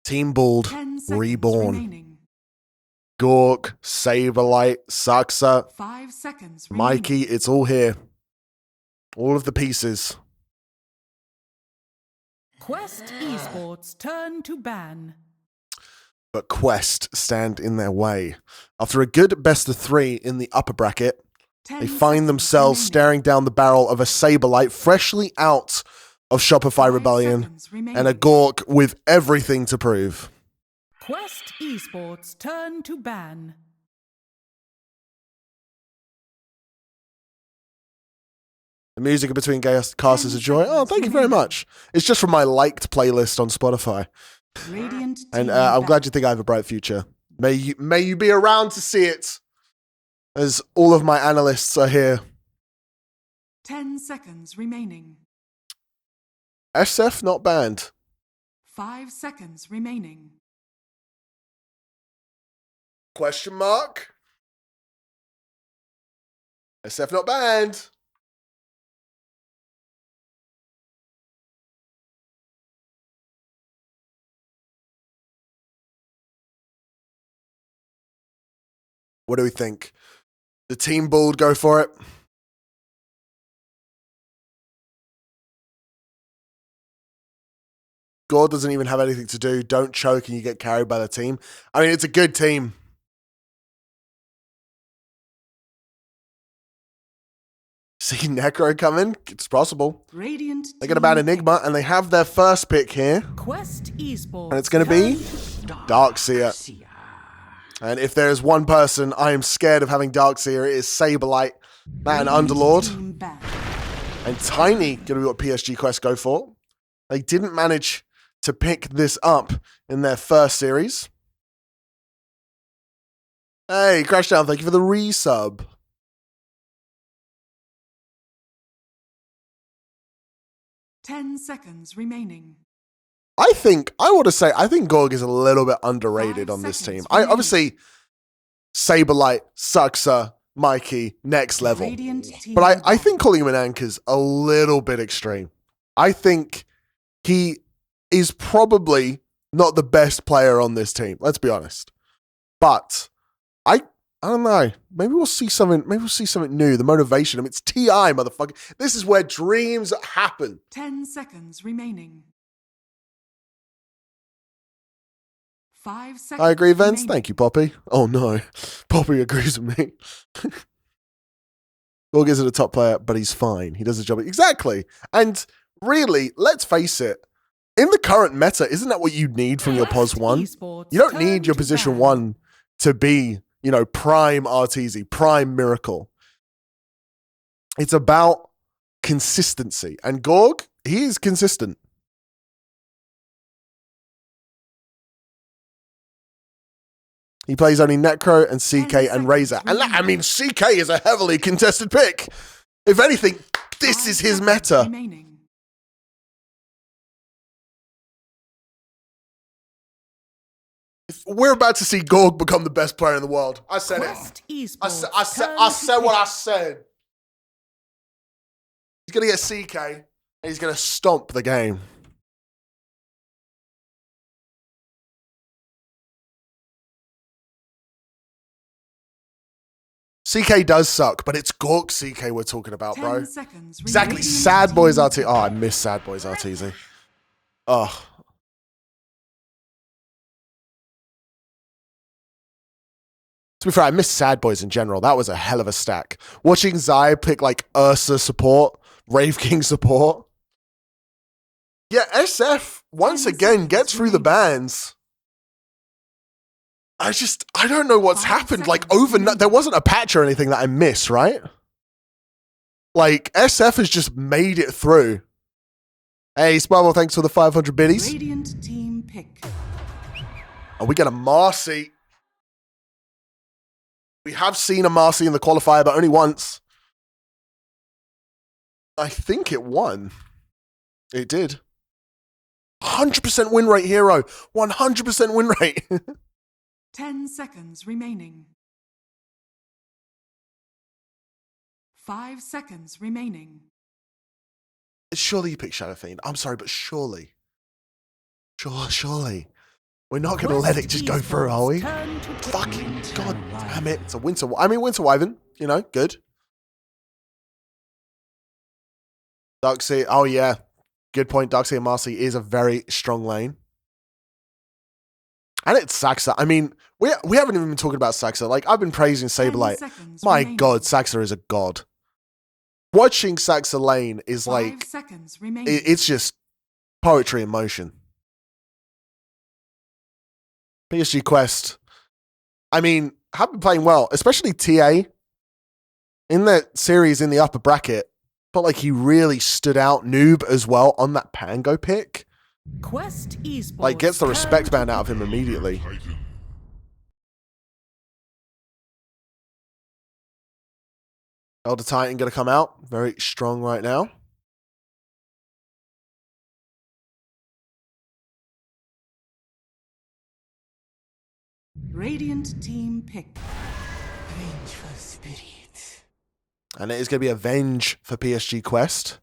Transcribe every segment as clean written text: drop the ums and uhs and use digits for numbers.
Team Bald 10 seconds reborn. remaining. Gork, Saberlight, Saxa, 5 seconds remaining. Mikey, it's all here. All of the pieces. Quest Esports turn to ban. But Quest stand in their way. After a good best of 3 in the upper bracket, 10 they find themselves remaining. staring down the barrel of a Saberlight freshly out of Shopify 5 Rebellion seconds remaining. and a Gork with everything to prove. Quest Esports turn to ban. The music in between casters of joy. Oh, thank you very much. It's just from my liked playlist on Spotify. Radiant And team I'm back. glad you think I have a bright future. May you be around to see it, as all of my analysts are here. 10 seconds remaining. SF not banned. 5 seconds remaining. Question mark. SF not banned. What do we think? The Team Bald go for it? God doesn't even have anything to do. Don't choke and you get carried by the team. I mean, it's a good team. See Necro coming? It's possible. Radiant They got about team Enigma and they have their first pick here. Quest Esports. And it's going to be Darkseer. And if there is one person I am scared of having Darkseer, it is Saberlight, that and Underlord. team back. And Tiny going to be what PSG Quest go for. They didn't manage to pick this up in their first series. Hey, Crashdown, thank you for the resub. Ten seconds remaining. I want to say, I think Gorg is a little bit underrated 5 on this team. seconds I remaining. obviously, Saberlight, Suxa, Mikey, next level. Radiant team But I back. think calling him an anchor's a little bit extreme. I think he is probably not the best player on this team. Let's be honest. But I don't know. Maybe we'll see something. Maybe we'll see something new. The motivation. I mean, it's TI, motherfucker. This is where dreams happen. 10 seconds remaining. 5 seconds. I agree, Vince. remaining. Thank you, Poppy. Oh no, Poppy agrees with me. Gorg isn't a top player, but he's fine. He does his job exactly. And really, let's face it. In the current meta, isn't that what you need from your POS 1? Esports You don't turn need your to position ban. 1 to be, prime Arteezy, prime Miracle. It's about consistency. And Gorg, he is consistent. He plays only Necro and CK and Razor. And that, I mean, CK is a heavily contested pick. If anything, this 5 is his seconds meta. remaining. We're about to see Gorg become the best player in the world. I said Quest it. Esports. I said turn to what I pick. said. He's going to get CK and he's going to stomp the game. CK does suck, but it's Gork CK we're talking about, 10 bro. seconds Exactly. remaining. Sad Boys RT. Oh, I miss Sad Boys RTZ. Oh. To be fair, I miss Sad Boys in general. That was a hell of a stack. Watching Zai pick like Ursa support, Rave King support. Yeah, SF once 10 again seconds gets through the remaining. bans. I don't know what's 5 happened. Like seconds overnight, remaining. there wasn't a patch or anything that I missed, right? Like SF has just made it through. Hey, Sparble, thanks for the 500 biddies. Radiant team pick. And we get a Marcy. We have seen a Marcy in the qualifier, but only once. I think it won. It did. 100% win rate, hero. 100% win rate. 10 seconds remaining. 5 seconds remaining. Surely you pick Shadow Fiend. I'm sorry, but surely. Surely. We're not going to let it just go through, are we? Turn to Fucking god damn it. It's a Winter... I mean, Winter Wyvern, you know, good. Darkseid, oh yeah. Good point. Darkseid and Marcy is a very strong lane. And it's Saxa. I mean, we haven't even been talking about Saxa. Like, I've been praising Saberlight. My god, Saxa is a god. Watching Saxa lane is like... 5 seconds remaining. It's just poetry in motion. PSG Quest. I mean, have been playing well, especially TA in that series in the upper bracket. But like he really stood out. Noob as well on that Pango pick. Quest Esports. Like gets the respect band out of him immediately. Elder Titan gonna come out. Very strong right now. Radiant team pick. Vengeful spirit. And it is going to be a Venge for PSG Quest.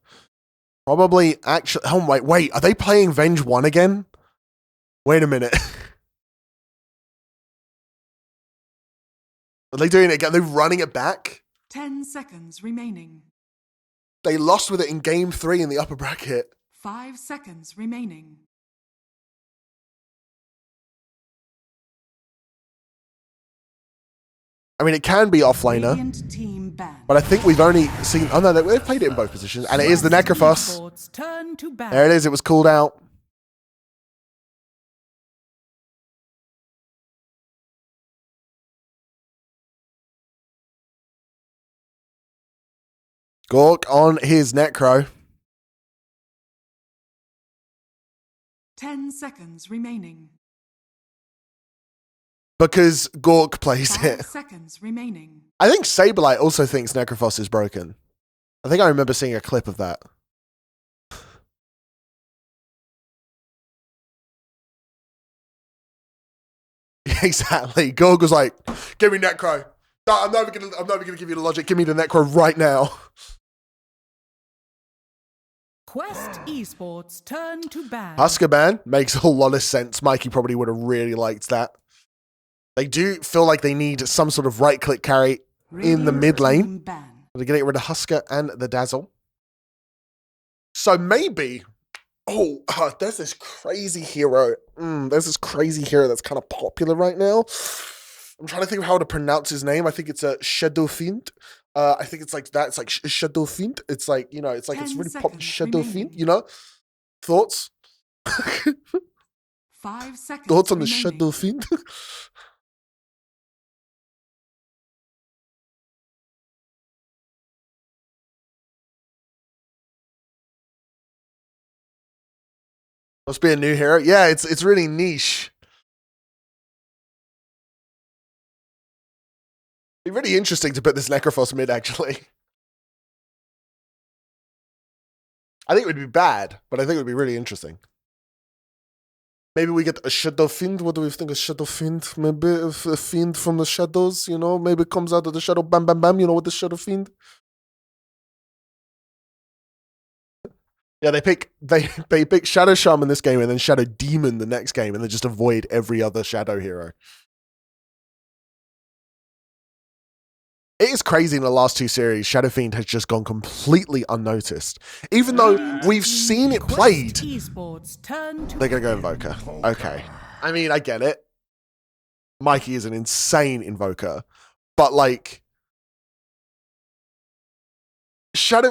Probably actually... Oh, wait. Are they playing Venge 1 again? Wait a minute. Are they doing it again? They're running it back? 10 seconds remaining. They lost with it in game 3 in the upper bracket. 5 seconds remaining. I mean, it can be offlaner. Radiant team ban. But I think we've only seen... Oh, no, they've played it in both positions. And it is the Necrophos. Esports turn to ban. There it is. It was called out. Gork on his Necro. 10 seconds remaining. Because Gork plays 5 it. seconds remaining. I think Saberlight also thinks Necrophos is broken. I think I remember seeing a clip of that. Exactly. Gorg was like, "Give me Necro. No, I'm never gonna give you the logic. Give me the Necro right now." Quest Esports turn to ban. Huskaban makes a lot of sense. Mikey probably would have really liked that. They do feel like they need some sort of right-click carry in the mid lane. Team ban. They're getting rid of Husker and the Dazzle. So maybe... there's this crazy hero. There's this crazy hero that's kind of popular right now. I'm trying to think of how to pronounce his name. I think it's a Shadow Fiend. I think it's like that. It's like Shadow Fiend. It's like, you know, it's like it's 10 really popular. seconds Shadow remaining. Fiend, you know? Thoughts? 5 seconds Thoughts on the remaining. Shadow Fiend? Must be a new hero. Yeah, it's really niche. It'd be really interesting to put this Necrophos mid, actually. I think it would be bad, but I think it would be really interesting. Maybe we get a Shadow Fiend. What do we think of Shadow Fiend? Maybe a Fiend from the shadows, you know? Maybe it comes out of the shadow, bam, bam, bam, you know, with the Shadow Fiend. Yeah, they pick Shadow Shaman this game and then Shadow Demon the next game and then just avoid every other Shadow hero. It is crazy in the last 2 series, Shadow Fiend has just gone completely unnoticed. Even though we've seen it played, Esports turn to they're going to go Invoker. Okay. I mean, I get it. Mikey is an insane Invoker. But like,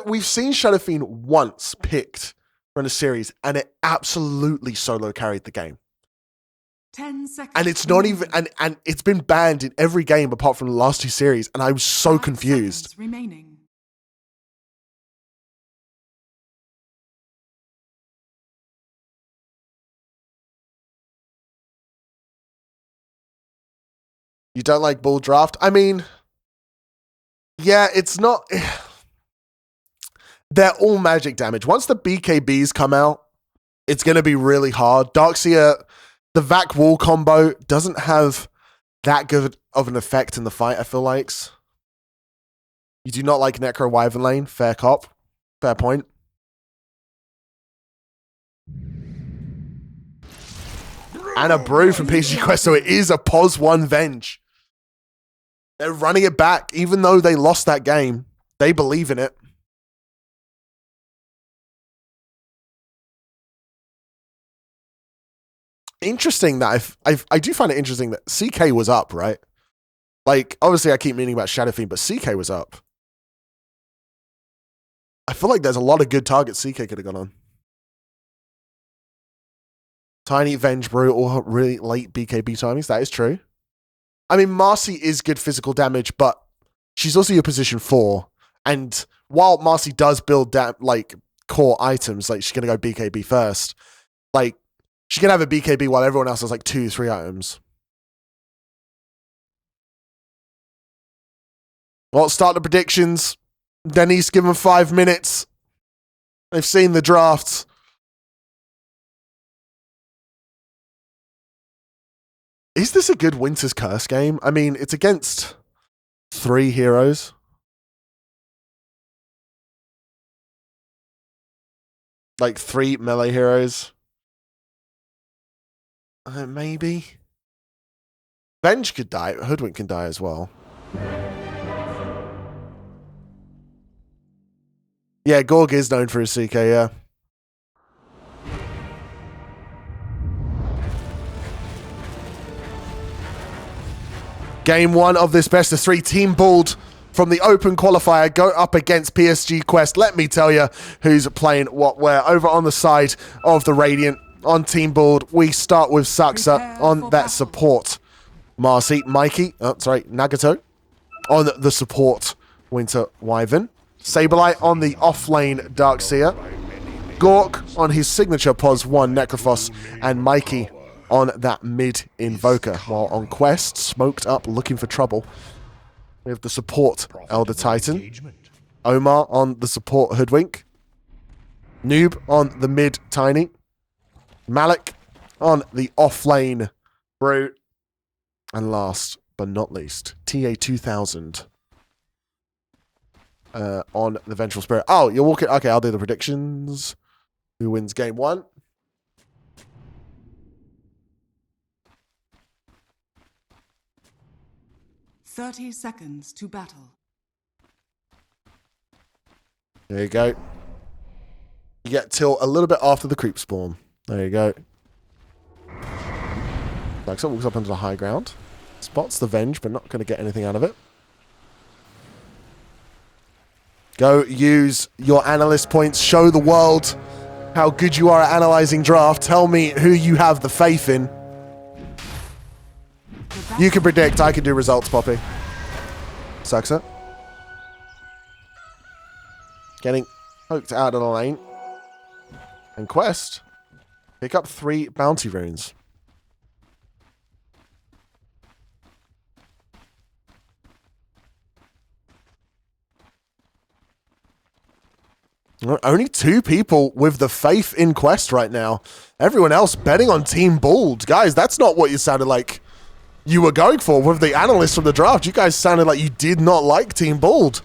we've seen Shadow Fiend once picked from a series and it absolutely solo carried the game. 10 seconds. And it's not even, and it's been banned in every game apart from the last 2 series. And I was so 5 confused. seconds remaining. You don't like Bull Draft? I mean, yeah, it's not. They're all magic damage. Once the BKBs come out, it's going to be really hard. Darkseer, the Vac Wall combo doesn't have that good of an effect in the fight, I feel like. You do not like Necro Wyvern lane. Fair cop. Fair point. And a brew from PSG Quest, so it is a POS 1 Venge. They're running it back, even though they lost that game. They believe in it. Interesting that I do find it interesting that CK was up, right? Like, obviously I keep meaning about Shadow Fiend, but CK was up. I feel like there's a lot of good targets CK could have gone on. Tiny, Venge, Brew, or really late BKB timings. That is true. I mean, Marcy is good physical damage, but she's also your position 4. And while Marcy does build like core items, like she's going to go BKB first, like she can have a BKB while everyone else has like 2-3 items. Well, start the predictions. Denise, give them 5 minutes. They've seen the drafts. Is this a good Winter's Curse game? I mean, it's against 3 heroes. Like 3 melee heroes. Maybe. Venge could die. Hoodwink can die as well. Yeah, Gorg is known for his CK, yeah. Game 1 of this best of 3 Team Bald from the Open Qualifier go up against PSG Quest. Let me tell you who's playing what where. Over on the side of the Radiant on Team Bald, we start with Saxa on that support. Marcy, Mikey, Nagato on the support Winter Wyvern. Saberlight on the off-lane Darkseer. Gork on his signature POS 1 Necrophos. And Mikey on that mid Invoker. While on Quest, smoked up, looking for trouble. We have the support Elder Titan. Omar on the support Hoodwink. Noob on the mid Tiny. Malik on the off-lane Brew. And last but not least, TA13 on the Vengeful Spirit. Oh, you're walking. Okay, I'll do the predictions. Who wins game 1? "30 seconds to battle." There you go. You get till a little bit after the creep spawn. There you go. Like so, walks up onto the high ground. Spots the Venge, but not going to get anything out of it. Go use your analyst points. Show the world how good you are at analyzing draft. Tell me who you have the faith in. You can predict. I can do results, Poppy. Saxa. Getting poked out of the lane. And Quest. Pick up 3 bounty runes. Only 2 people with the faith in Quest right now. Everyone else betting on Team Bald. Guys, that's not what you sounded like you were going for with the analysts from the draft. You guys sounded like you did not like Team Bald.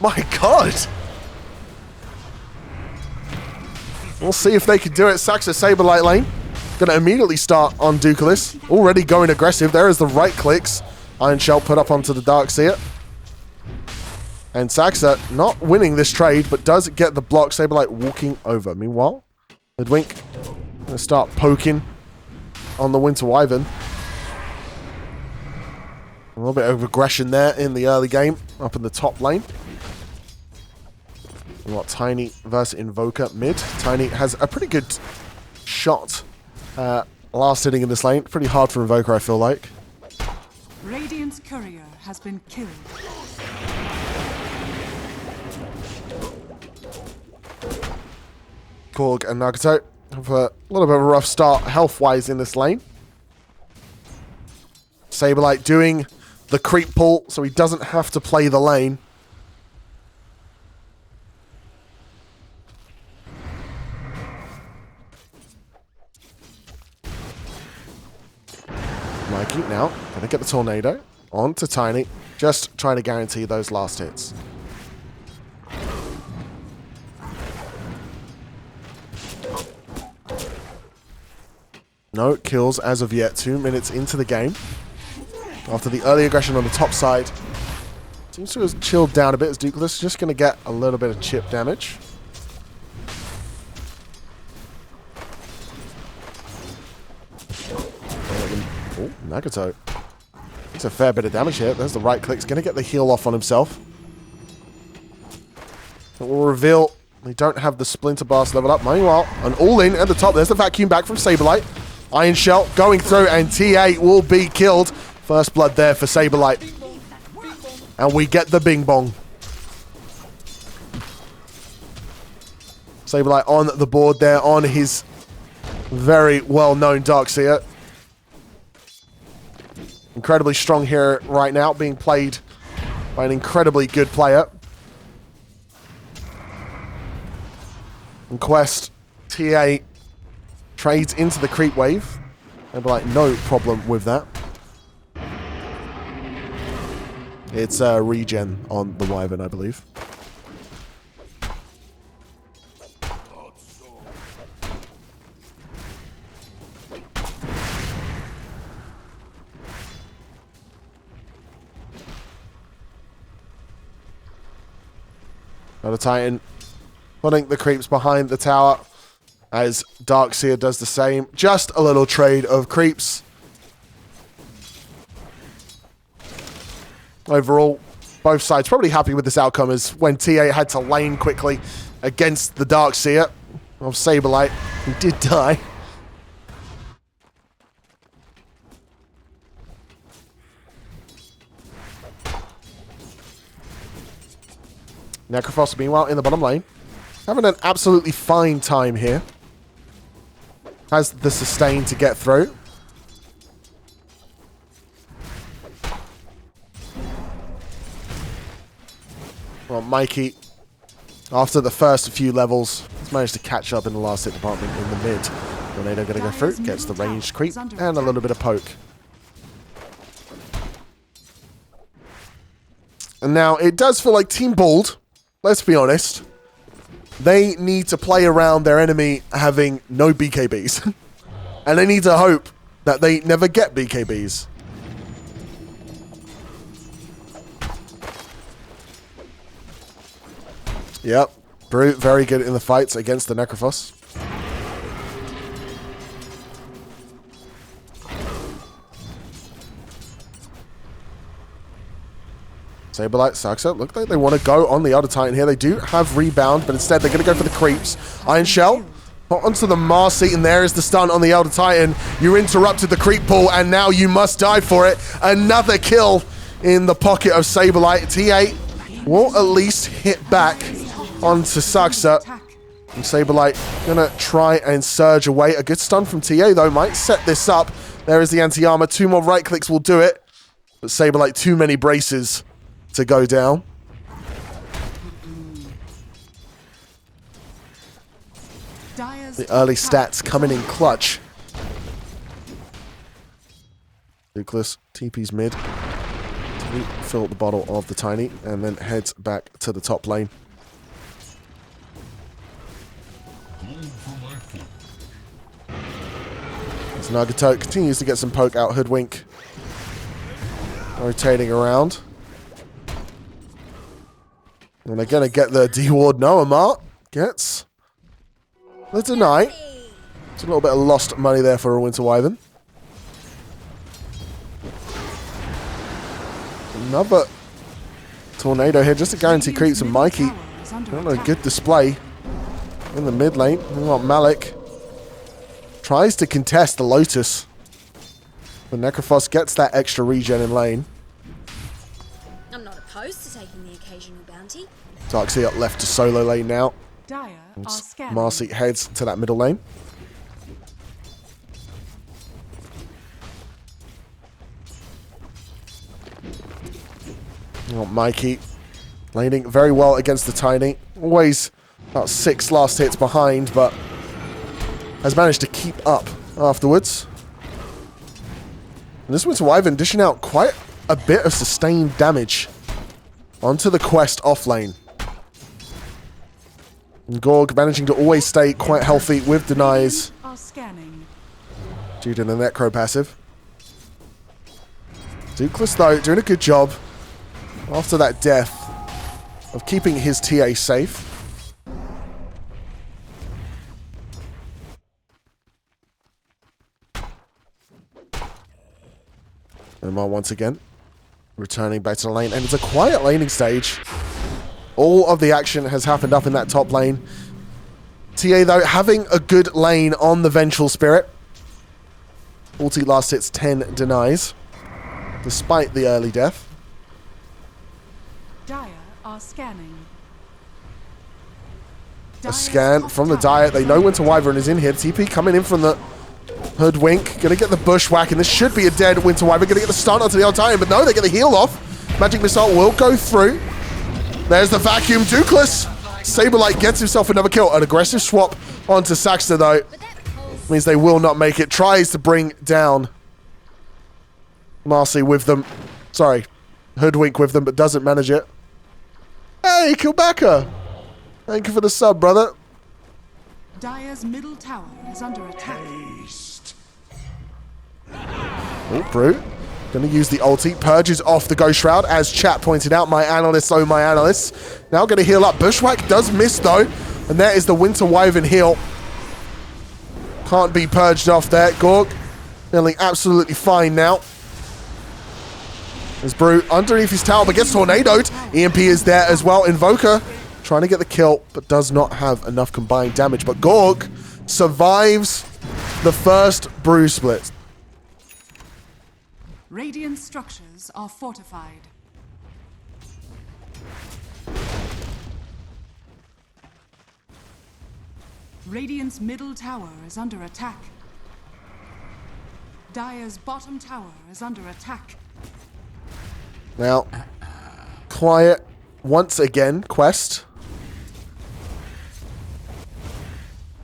My God. We'll see if they can do it. Saxa Saberlight lane. Going to immediately start on Ducalis. Already going aggressive. There is the right clicks. Iron Shell put up onto the Darkseer. And Saxa not winning this trade, but does get the block. Saberlight walking over. Meanwhile, Hoodwink going to start poking on the Winter Wyvern. A little bit of aggression there in the early game, up in the top lane. And what, Tiny versus Invoker mid. Tiny has a pretty good shot last hitting in this lane. Pretty hard for Invoker, I feel like. Radiant's courier has been killed. Korg and Nagato have a little bit of a rough start health-wise in this lane. Saberlight doing the creep pull, so he doesn't have to play the lane. Mikey now going to get the tornado onto Tiny, just trying to guarantee those last hits. No kills as of yet. 2 minutes into the game. After the early aggression on the top side. Seems to have chilled down a bit as Dukeless is just going to get a little bit of chip damage. Oh, Nagato. It's a fair bit of damage here. There's the right click. He's going to get the heal off on himself. It will reveal they don't have the Splinter Blast level up. Meanwhile, an all-in at the top. There's the vacuum back from Saberlight. Iron Shell going through, and T8 will be killed. First blood there for Saberlight. And we get the bing bong. Saberlight on the board there on his very well-known Darkseer. Incredibly strong here right now, being played by an incredibly good player. And Quest, TA trades into the creep wave. And like, no problem with that. It's regen on the Wyvern, I believe. Another Titan putting the creeps behind the tower as Darkseer does the same. Just a little trade of creeps. Overall, both sides probably happy with this outcome as when TA had to lane quickly against the Darkseer of Saberlight, who did die. Necrophos, meanwhile, in the bottom lane. Having an absolutely fine time here. Has the sustain to get through. Well, Mikey, after the first few levels, has managed to catch up in the last hit department in the mid. Tornado going to go through, gets the ranged creep, and a little bit of poke. And now, it does feel like Team Bald, let's be honest, they need to play around their enemy having no BKBs. And they need to hope that they never get BKBs. Yep. Brute, very good in the fights against the Necrophos. Saberlight sucks it. Look like they want to go on the other Titan here. They do have rebound, but instead they're going to go for the creeps. Iron Shell. Onto the Marcy, and there is the stun on the Elder Titan. You interrupted the creep pool, and now you must die for it. Another kill in the pocket of Saberlight. T8 will at least hit back onto Saxa. And Saberlight gonna try and surge away. A good stun from TA, though, might set this up. There is the anti-armor. 2 more right clicks will do it. But Saberlight, too many braces to go down. The early stats coming in clutch. Nucleus TP's mid. Fill the bottle of the Tiny and then heads back to the top lane. As Nagato continues to get some poke out Hoodwink. Rotating around. And they're going to get the D-Ward. No, Amar gets the deny. It's a little bit of lost money there for a Winter Wyvern. Another tornado here just to guarantee creeps, and Mikey on a good display in the mid lane. Malik tries to contest the Lotus. But Necrophos gets that extra regen in lane. I'm not opposed to taking the occasional bounty. Darkseer up left to solo lane now. Dire are scanning. Marcy heads to that middle lane. Oh, Mikey laning very well against the Tiny. Always about 6 last hits behind, but has managed to keep up afterwards. And this Winter Wyvern dishing out quite a bit of sustained damage onto the Quest off lane. And Gorg managing to always stay quite healthy with denies. Are scanning. due to the Necro passive. Dukeless, though, doing a good job after that death of keeping his TA safe. Omar once again returning back to the lane, and it's a quiet laning stage. All of the action has happened up in that top lane. TA, though, having a good lane on the Vengeful Spirit. 40 last hits, 10 denies, despite the early death. Dire are scanning. A scan from the Diet. They know Winter Wyvern is in here. TP coming in from the Hoodwink. Gonna get the Bushwhack, and this should be a dead Winter Wyvern. Gonna get the stun onto the old Titan, but no, they get the heal off. Magic Missile will go through. There's the vacuum. Dukeless. Saberlight gets himself another kill. An aggressive swap onto Saxter, though. Means they will not make it. Tries to bring down Marcy with them. Sorry, Hoodwink with them, but doesn't manage it. Hey, Kilbaka. Thank you for the sub, brother. Dire's middle tower is under attack. Oh, Brute. Gonna use the ulti. Purges off the Ghost Shroud, as chat pointed out. My analysts, oh my analysts. Now gonna heal up. Bushwhack does miss, though. And there is the Winter Wyvern heal. Can't be purged off there. Gorg feeling absolutely fine now. There's Brute underneath his tower, but gets tornadoed. EMP is there as well. Invoker trying to get the kill, but does not have enough combined damage. But Gorg survives the first Brew split. Radiant structures are fortified. Radiant's middle tower is under attack. Dire's bottom tower is under attack. Now, quiet once again, Quest.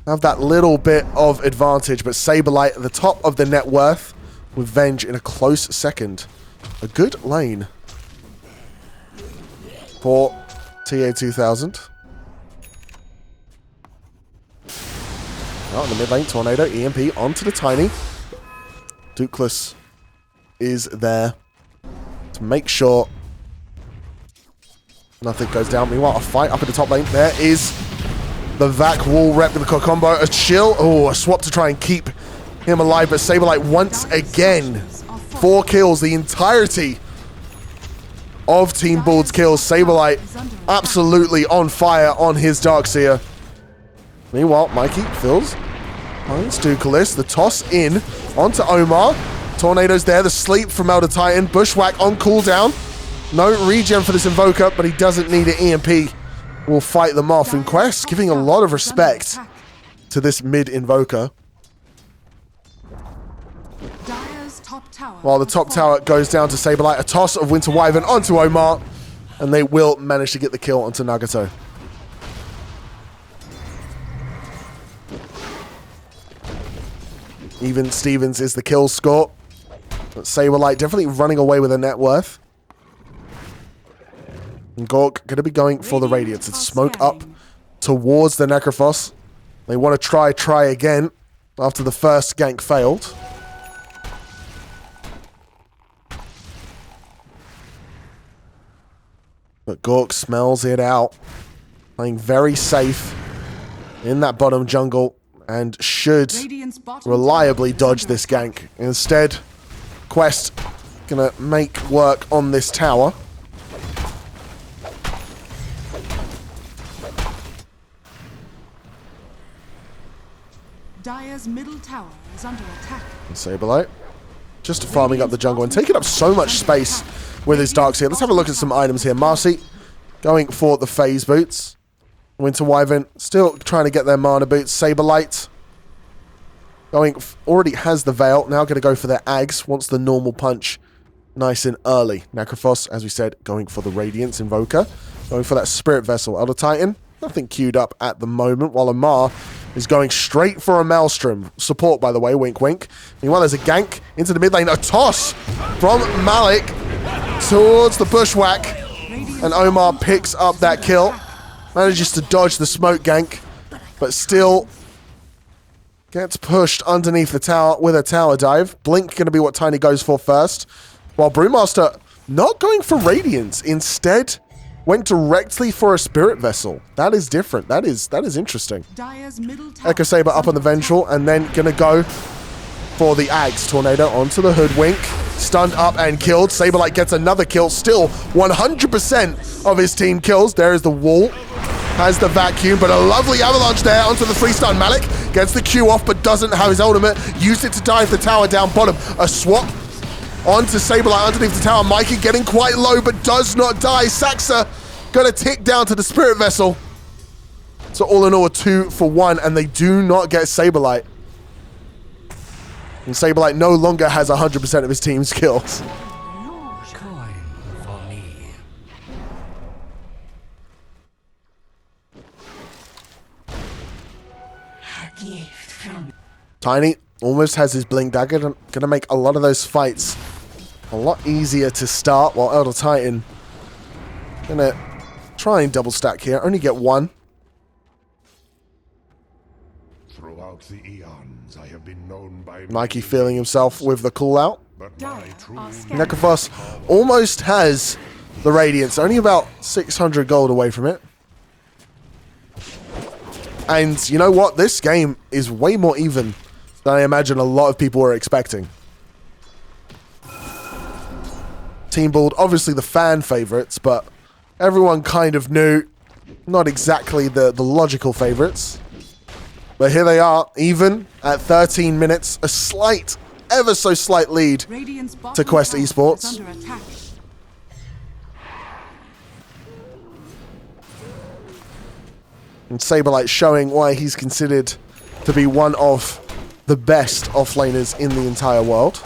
Have that little bit of advantage, but Saberlight at the top of the net worth with Venge in a close second. A good lane for TA2000. Out in the mid lane, Tornado, EMP onto the Tiny. Dukeless is there to make sure nothing goes down. Meanwhile, a fight up in the top lane. There is the Vac wall rep with the combo. A chill. Oh, a swap to try and keep him alive. But Saberlight once again. 4 kills. The entirety of Team Bald's kills. Saberlight absolutely on fire on his Darkseer. Meanwhile, Mikey fills. Finds Dukeless. The toss in onto Omar. Tornado's there. The sleep from Elder Titan. Bushwhack on cooldown. No regen for this Invoker, but he doesn't need an EMP. Will fight them off. And Quest giving a lot of respect to this mid Invoker. While the top tower goes down to Saberlight. A toss of Winter Wyvern onto Omar. And they will manage to get the kill onto Nagato. Even Stevens is the kill score. But Saberlight definitely running away with a net worth. And Gork going to be going for the Radiance. It's smoke up towards the Necrophos. They want to try again after the first gank failed. But Gork smells it out. Playing very safe in that bottom jungle. And should reliably dodge this gank. Instead, Quest gonna make work on this tower. Dire's middle tower is under attack. Saberlight just farming up the jungle and taking up so much space with his Darkseer. Let's have a look at some items here. Marcy going for the phase boots. Winter Wyvern still trying to get their mana boots. Saberlight already has the Veil. Now going to go for their Ags. Wants the normal punch nice and early. Necrophos, as we said, going for the Radiance Invoker. Going for that Spirit Vessel. Elder Titan, nothing queued up at the moment. While Amar is going straight for a Maelstrom. Support, by the way, wink wink. Meanwhile, there's a gank into the mid lane. A toss from Malik towards the Bushwhack. And Omar picks up that kill. Manages to dodge the smoke gank, but still Gets pushed underneath the tower with a tower dive. Blink going to be what Tiny goes for first. While Brewmaster not going for Radiance. Instead, went directly for a Spirit Vessel. That is different. That is interesting. Dire's middle tower Echo Saber up on the Vengeful, and then going to go for the Axe Tornado onto the Hoodwink. Stunned up and killed. Saberlight gets another kill. Still 100% of his team kills. There is the wall. Has the vacuum, but a lovely avalanche there onto the 3-stun. Malik gets the Q off, but doesn't have his ultimate. Used it to dive the tower down bottom. A swap onto Saberlight underneath the tower. Mikey getting quite low, but does not die. Saxa gonna tick down to the Spirit Vessel. So all in all, a 2 for 1, and they do not get Saberlight. And Saberlight no longer has 100% of his team's kills. Coin for me. A gift from Tiny almost has his Blink Dagger. Gonna make a lot of those fights a lot easier to start, while Elder Titan gonna try and double stack here. Only get 1. Throughout the eons, I have been known by Mikey feeling himself with the call out. but my Dire true are scanning. Necrophos almost has the Radiance, only about 600 gold away from it. And you know what? This game is way more even than I imagine a lot of people were expecting. Team Bald, obviously the fan favorites, but everyone kind of knew. Not exactly the logical favorites. But here they are, even at 13 minutes. A slight, ever so slight lead Radiant's bottom to Quest tower Esports. is under attack. And Saberlight showing why he's considered to be one of the best offlaners in the entire world.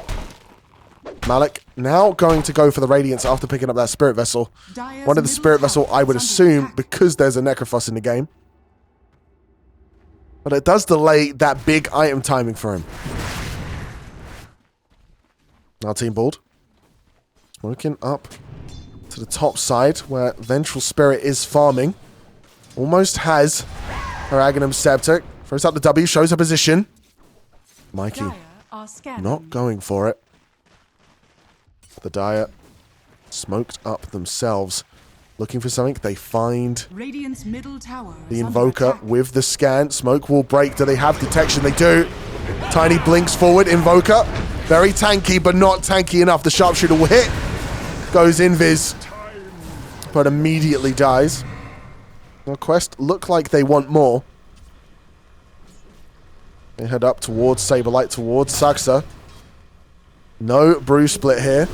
Malik now going to go for the Radiance after picking up that Spirit Vessel. Dire's One of the middle Spirit Vessel, tower I would is under assume, attack. because there's a Necrophos in the game. But it does delay that big item timing for him. Now Team Bald. Working up to the top side where Vengeful Spirit is farming. Almost has her Aghanim Scepter. Throws out the W, shows her position. Mikey Dire are scanning. not going for it. The Dire smoked up themselves. Looking for something. They find Radiant's middle tower the is under Invoker attack. with the scan. Smoke will break. Do they have detection? They do. Tiny blinks forward. Invoker. Very tanky, but not tanky enough. The Sharpshooter will hit. Goes invis. But immediately dies. Now Quest look like they want more. They head up towards Saberlight, towards Saxa. No brew split here.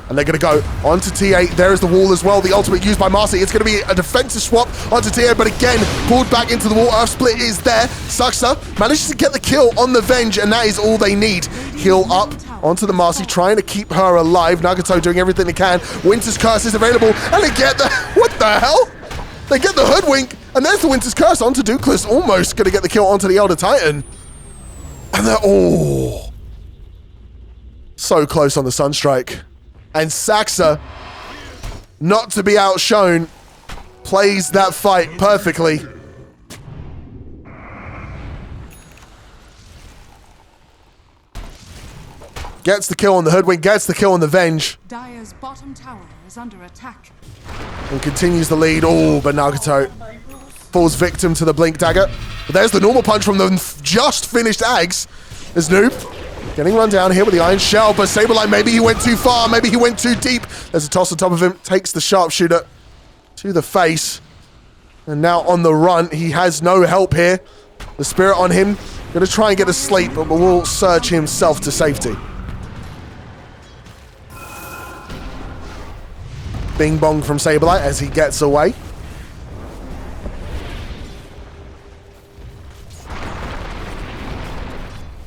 And they're going to go onto T8. There is the wall as well. The ultimate used by Marcy. It's going to be a defensive swap onto T8, but again, pulled back into the wall. Earth split is there. Saxa manages to get the kill on the Venge, and that is all they need. Heal up onto the Marcy, trying to keep her alive. Nagato doing everything they can. Winter's Curse is available, and they get the... What the hell? They get the Hoodwink, and there's the Winter's Curse onto Dukeless. Almost going to get the kill onto the Elder Titan. And they're... Oh. So close on the Sunstrike. And Saxa, not to be outshone, plays that fight perfectly. Gets the kill on the Hoodwink, gets the kill on the Venge, Dire's bottom tower is under attack. and continues the lead. Oh, but Nagato falls victim to the Blink Dagger. But there's the normal punch from the just finished Ags. There's Noob. Getting run down here with the Iron Shell, but Saberlight, maybe he went too far, maybe he went too deep. There's a toss on top of him, takes the Sharpshooter to the face. And now on the run, he has no help here. The Spirit on him, gonna try and get a sleep, but will surge himself to safety. Bing bong from Saberlight as he gets away.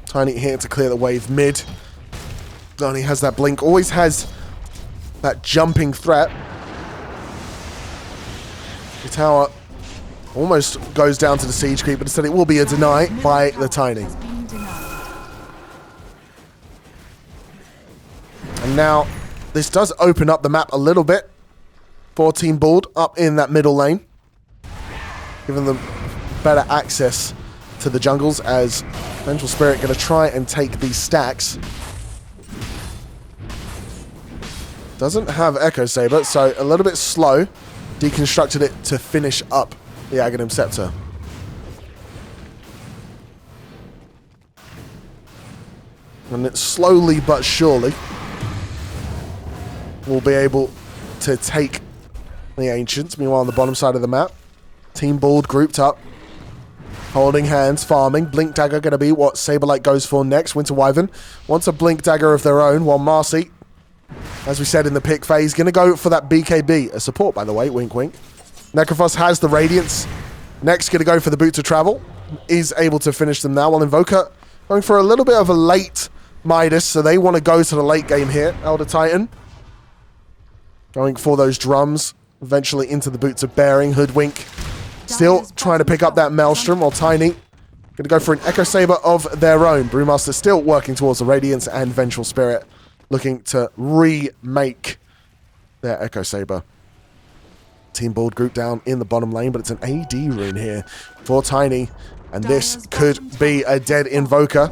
Tiny here to clear the wave mid. Donnie has that blink, always has that jumping threat. The tower almost goes down to the siege creep, but instead it will be a deny by the Tiny. Has been denied. And now this does open up the map a little bit for Team Bald up in that middle lane, giving them better access to the jungles as Vengeful Spirit going to try and take these stacks. Doesn't have Echo Saber, so a little bit slow. Deconstructed it to finish up the Aghanim Scepter. And it slowly but surely will be able to take the Ancients. Meanwhile, on the bottom side of the map, Team Bald grouped up, holding hands, farming. Blink Dagger going to be what Saberlight goes for next. Winter Wyvern wants a Blink Dagger of their own, while Marcy, as we said in the pick phase, going to go for that BKB. A support, by the way, wink wink. Necrophos has the Radiance. Next, going to go for the Boot to Travel. Is able to finish them now, while Invoker going for a little bit of a late Midas, so they want to go to the late game here. Elder Titan going for those drums, eventually into the Boots of Bearing. Hoodwink still trying to pick up that Maelstrom, while Tiny going to go for an Echo Saber of their own. Brewmaster still working towards the Radiance, and Vengeful Spirit looking to remake their Echo Saber. Team Bald group down in the bottom lane, but it's an AD rune here for Tiny, and this could be a dead Invoker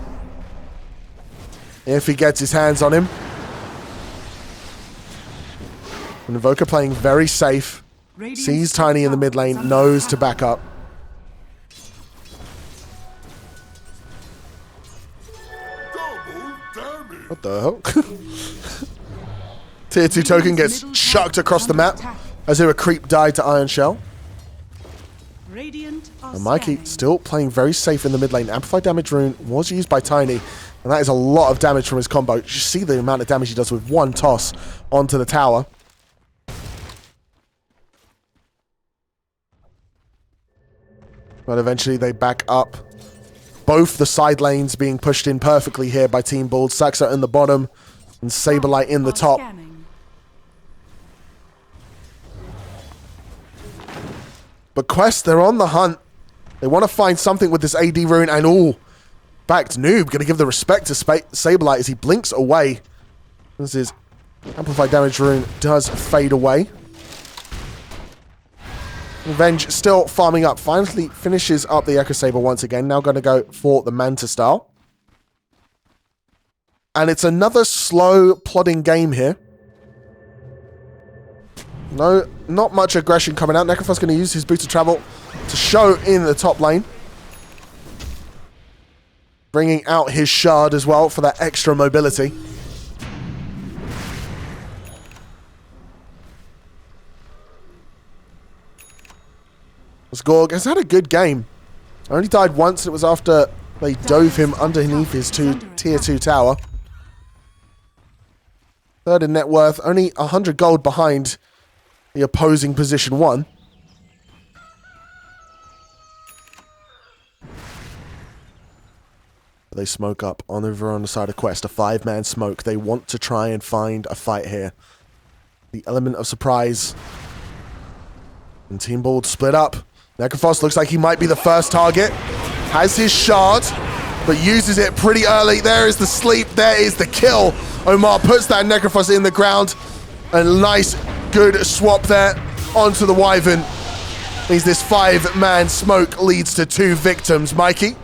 if he gets his hands on him. An Invoker playing very safe. Sees Tiny in the mid lane, knows to back up. What the hell? Tier 2 token gets chucked across the map as a creep died to Iron Shell. And Mikey still playing very safe in the mid lane. Amplified damage rune was used by Tiny, and that is a lot of damage from his combo. You see the amount of damage he does with one toss onto the tower. But eventually they back up. Both the side lanes being pushed in perfectly here by Team Bald. Saxa in the bottom and Saberlight in the top. But Quest, they're on the hunt. They want to find something with this AD rune, and backed Noob going to give the respect to Saberlight as he blinks away. This is amplified damage rune does fade away. Revenge still farming up. Finally finishes up the Echo Saber once again. Now going to go for the Manta style. And it's another slow plodding game here. No, not much aggression coming out. Necrophos going to use his Boot to Travel to show in the top lane. Bringing out his Shard as well for that extra mobility. Gorg has had a good game. Only died once, and it was after they dove him underneath his tier 2 tower. Third in net worth, only 100 gold behind the opposing position 1. They smoke up over on the side of Quest, a 5-man smoke. They want to try and find a fight here. The element of surprise. And Team Bald split up. Necrophos looks like he might be the first target. Has his Shard, but uses it pretty early. There is the sleep. There is the kill. Omar puts that Necrophos in the ground. A nice, good swap there onto the Wyvern. Means this 5-man smoke leads to 2 victims. Mikey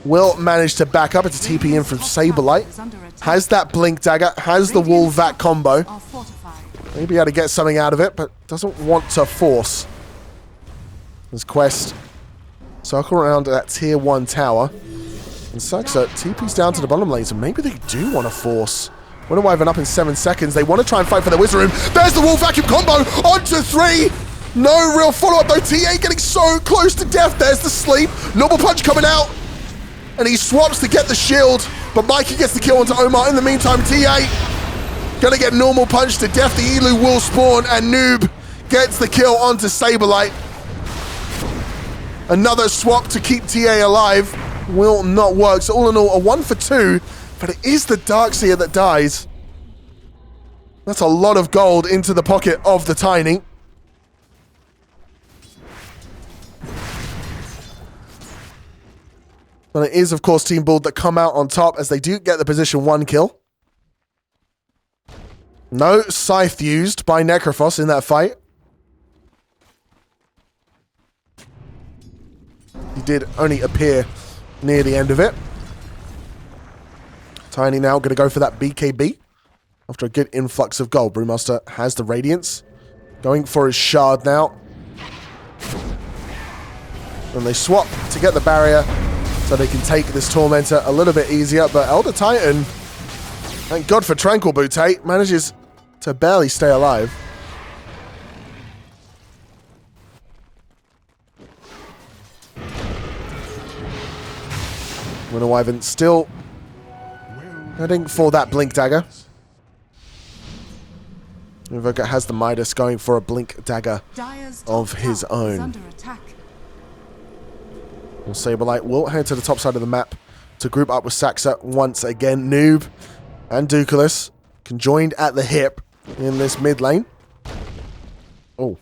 will manage to back up. It's a TP in from Saberlight. Has that Blink Dagger. Has the Wall Vac combo. Maybe able to get something out of it, but doesn't want to force. There's Quest. Circle around that tier 1 tower. And Saxa TP's down to the bottom lane, so maybe they do want to force. Winter Wyvern up in 7 seconds. They want to try and fight for the Wizard Room. There's the Wall Vacuum combo onto 3. No real follow-up though. TA getting so close to death. There's the sleep. Normal Punch coming out. And he swaps to get the shield. But Mikey gets the kill onto Omar. In the meantime, TA gonna get Normal Punch to death. The Elu will spawn, and Noob gets the kill onto Saberlight. Another swap to keep TA alive will not work. So all in all, a 1 for 2, but it is the Darkseer that dies. That's a lot of gold into the pocket of the Tiny. And it is, of course, Team Bald that come out on top as they do get the position 1 kill. No Scythe used by Necrophos in that fight. He did only appear near the end of it. Tiny now going to go for that BKB. After a good influx of gold. Brewmaster has the Radiance. Going for his Shard now. And they swap to get the barrier so they can take this Tormentor a little bit easier. But Elder Titan, thank God for Tranquil Boutte, manages to barely stay alive. Winter Wyvern still heading for that Blink Dagger. Invoker has the Midas going for a Blink Dagger of his own. Well, Saberlight will head to the top side of the map to group up with Saxa once again. Noob and Dukelis conjoined at the hip in this mid lane. Oh,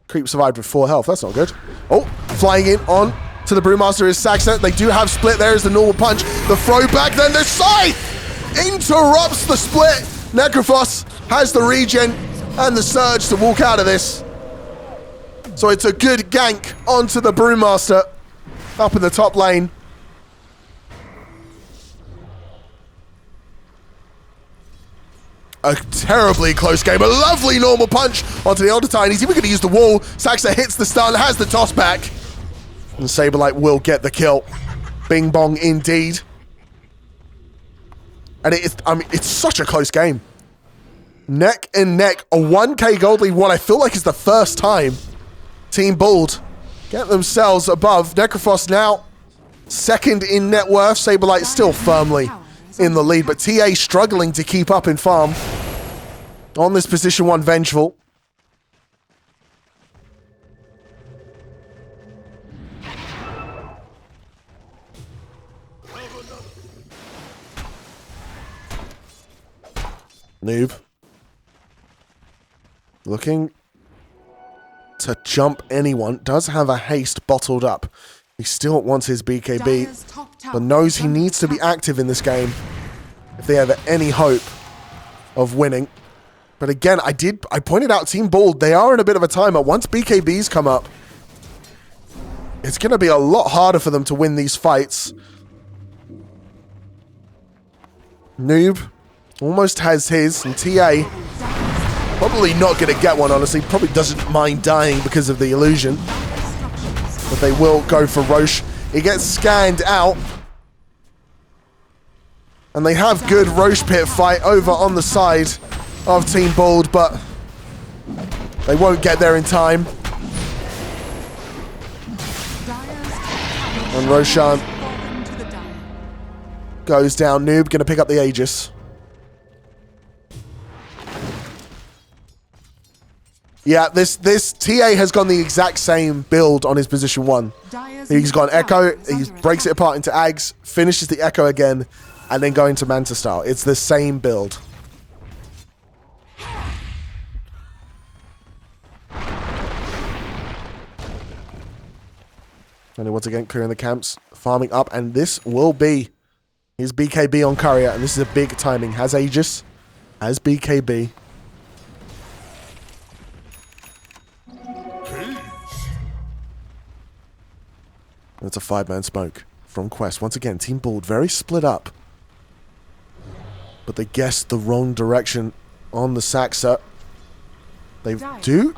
Creep survived with 4 health. That's not good. Oh, flying in on to the Brewmaster is Saxa. They do have split. There is the normal punch. The throwback, then the scythe interrupts the split. Necrophos has the regen and the surge to walk out of this. So it's a good gank onto the Brewmaster up in the top lane. A terribly close game. A lovely normal punch onto the Elder Titan. He's even going to use the wall. Saxa hits the stun, has the toss back. And Saberlight will get the kill. Bing bong indeed. And it's such a close game. Neck and neck. A 1k gold lead. What I feel like is the first time Team Bald get themselves above. Necrophos now second in net worth. Saberlight still firmly in the lead, but TA struggling to keep up in farm on this position 1 Vengeful. Noob looking to jump anyone. Does have a haste bottled up. He still wants his BKB, but knows he needs to be active in this game if they have any hope of winning. But again, I pointed out Team Bald, they are in a bit of a timer. Once BKBs come up, it's going to be a lot harder for them to win these fights. Noob almost has his, and TA probably not going to get one, honestly. Probably doesn't mind dying because of the illusion. But they will go for Roche. He gets scanned out. And they have good Roche pit fight over on the side of Team Bald, but they won't get there in time. And Roshan goes down. Noob going to pick up the Aegis. Yeah, this TA has gone the exact same build on his position 1. He's gone Echo, he breaks it apart into Ags, finishes the Echo again, and then going to Manta style. It's the same build. And once again, clearing the camps, farming up, and this will be his BKB on Courier, and this is a big timing. Has Aegis, has BKB. It's a 5-man smoke from Quest. Once again, Team Bald very split up. But they guessed the wrong direction on the Saxa. They do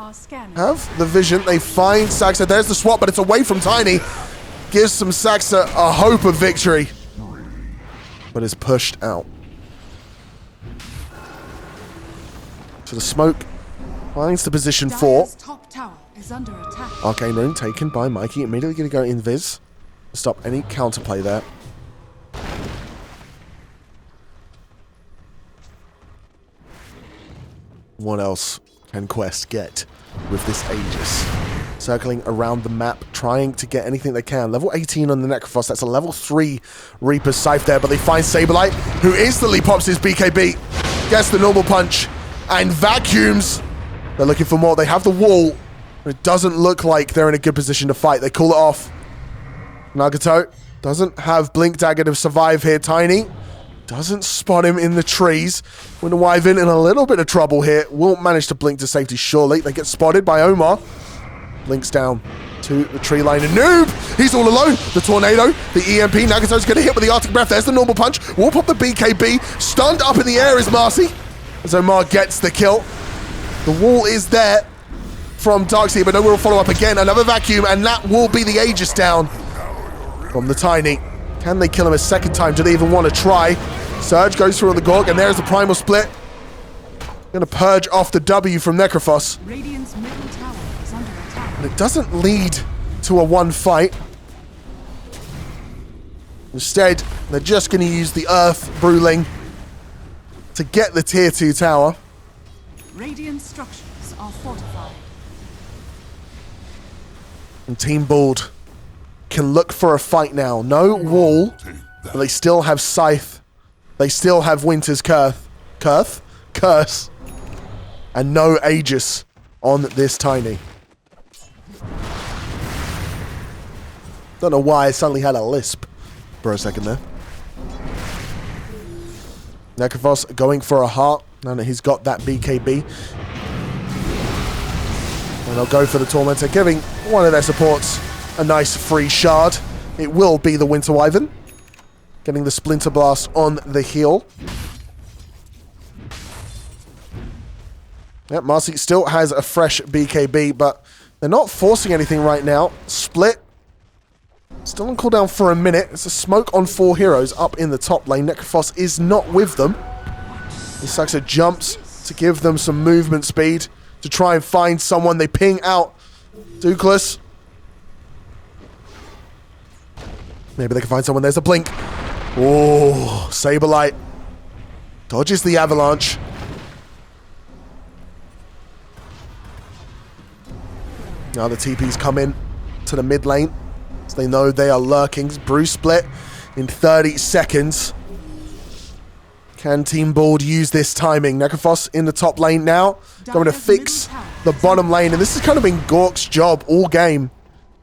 have the vision. They find Saxa. There's the swap, but it's away from Tiny. Gives some Saxa a hope of victory. But is pushed out. So the smoke finds the position 4. Arcane Rune taken by Mikey. Immediately going to go invis. Stop any counterplay there. What else can Quest get with this Aegis? Circling around the map, trying to get anything they can. Level 18 on the Necrophos. That's a level 3 Reaper's Scythe there, but they find Saberlight, who instantly pops his BKB, gets the normal punch, and vacuums. They're looking for more. They have the wall. It doesn't look like they're in a good position to fight. They call it off. Nagato doesn't have Blink Dagger to survive here. Tiny doesn't spot him in the trees. Winter Wyvern in a little bit of trouble here. Won't manage to blink to safety, surely. They get spotted by Omar. Blink's down. to the tree line. And Noob, he's all alone. The tornado, the EMP. Nagato's going to hit with the Arctic Breath. There's the normal punch. Will pop the BKB. Stunned up in the air is Marcy, as Omar gets the kill. The wall is there from Darkseer, but no will follow up again. Another vacuum, and that will be the Aegis down from the Tiny. Can they kill him a second time? Do they even want to try? Surge goes through on the Gorg, and there's the primal split. Gonna purge off the W from Necrophos. Radiant's middle tower is under attack. And it doesn't lead to a one fight. Instead, they're just gonna use the Earth Bruling to get the tier 2 tower. Radiant structures are fortified. And Team Bald can look for a fight now. No wall, but they still have Scythe. They still have Winter's Curse. And no Aegis on this Tiny. Don't know why I suddenly had a lisp for a second there. Necrophos going for a heart. Now that he's got that BKB. And they'll go for the Tormentor, giving one of their supports a nice free shard. It will be the Winter Wyvern. Getting the Splinter Blast on the heal. Yep, Marcy still has a fresh BKB, but they're not forcing anything right now. Split. Still on cooldown for a minute. It's a smoke on 4 heroes up in the top lane. Necrophos is not with them. Isaxa jumps to give them some movement speed to try and find someone. They ping out Douglas. Maybe they can find someone. There's a blink. Oh, Saberlight dodges the avalanche. Now the TPs come in to the mid lane, so they know they are lurking. Brew split in 30 seconds. Can Team Bald use this timing? Necrophos in the top lane now, going to fix the bottom lane. And this has kind of been Gork's job all game,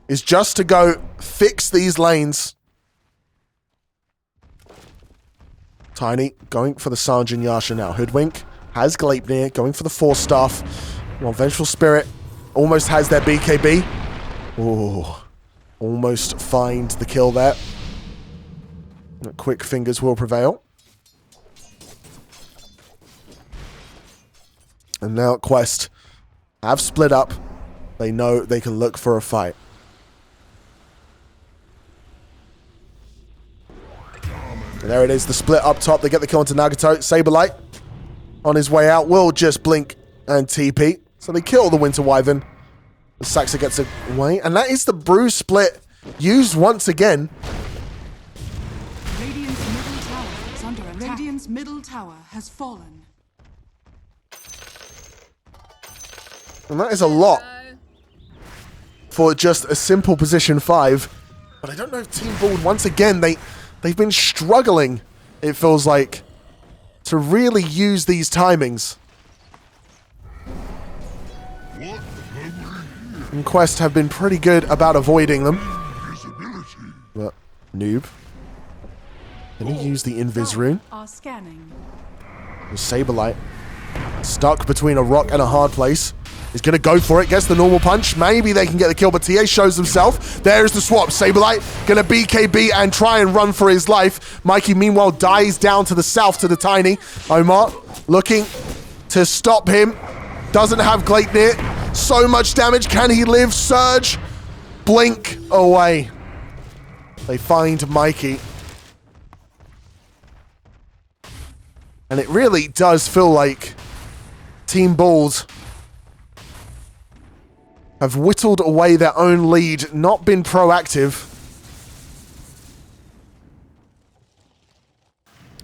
is just to go fix these lanes. Tiny going for the Sanjin Yasha now. Hoodwink has Gleipnir going for the Force Staff. Well, Vengeful Spirit almost has their BKB. Oh, almost find the kill there. Quick fingers will prevail. And now Quest have split up. They know they can look for a fight. And there it is, the split up top. They get the kill onto Nagato. Saberlight on his way out will just blink and TP. So they kill the Winter Wyvern. Saxa gets away. And that is the Brew split used once again. Radiant's middle tower is under attack. Radiant's middle tower has fallen. And that is a lot for just a simple position 5. But I don't know if Team Bald, once again, they've been struggling, it feels like, to really use these timings. And Quest have been pretty good about avoiding them. But Noob. Can he use the Invis rune? Are scanning. Saberlight stuck between a rock and a hard place. He's going to go for it. Gets the normal punch. Maybe they can get the kill, but TA shows himself. There's the swap. Saberlight going to BKB and try and run for his life. Mikey, meanwhile, dies down to the south to the Tiny. Omar looking to stop him. Doesn't have Gleipnir. So much damage. Can he live? Surge. Blink away. They find Mikey. And it really does feel like Team Bald have whittled away their own lead, not been proactive.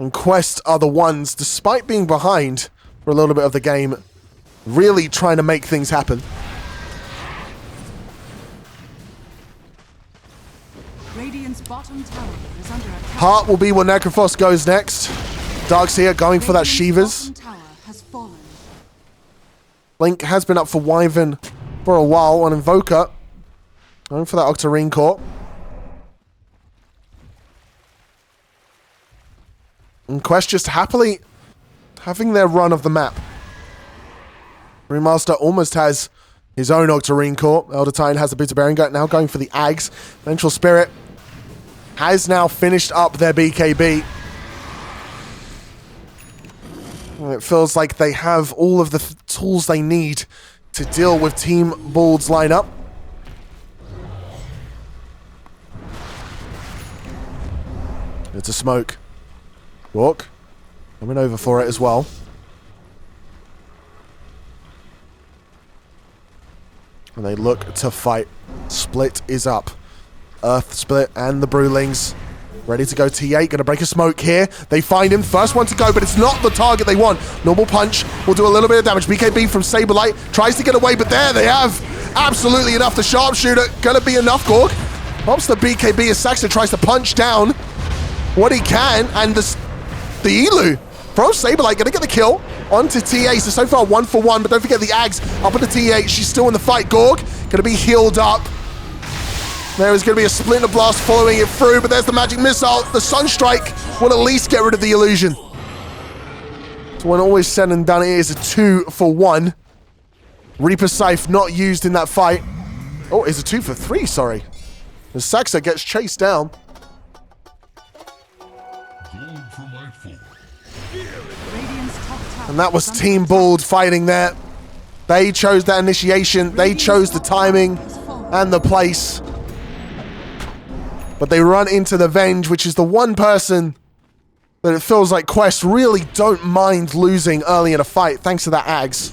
And Quest are the ones, despite being behind for a little bit of the game, really trying to make things happen. Radiant's bottom tower is under attack. Heart will be where Necrophos goes next. Darkseer going for that Shivers. Bottom tower has fallen. Link has been up for Wyvern for a while on Invoker. Going for that Octarine Core. And Quest just happily having their run of the map. Brewmaster almost has his own Octarine Core. Eldertine has a bit of bearing, now going for the Ags. Vengeful Spirit has now finished up their BKB. It feels like they have all of the tools they need to deal with Team Bald's lineup. It's a smoke. Walk. Coming over for it as well. And they look to fight. Split is up. Earth Split and the Brewlings ready to go. T8 gonna break a smoke here. They find him. First one to go, but it's not the target they want. Normal punch will do a little bit of damage. BKB from Saberlight tries to get away, but there they have absolutely enough. The sharpshooter gonna be enough. Gorg pops the BKB as Saxon tries to punch down what he can, and the Elu from Saberlight gonna get the kill onto T8. So far 1 for 1, but don't forget the Ags up into T8. She's still in the fight. Gorg gonna be healed up. There is going to be a Splinter Blast following it through, but there's the magic missile. The Sunstrike will at least get rid of the illusion. So when all is said and done, it is a 2 for 1. Reaper Scythe not used in that fight. Oh, it's a 2 for 3, sorry. As Saxa gets chased down. And that was Team Bald fighting there. They chose that initiation. They chose the timing and the place. But they run into the Venge, which is the one person that it feels like Quest really don't mind losing early in a fight, thanks to that Ags.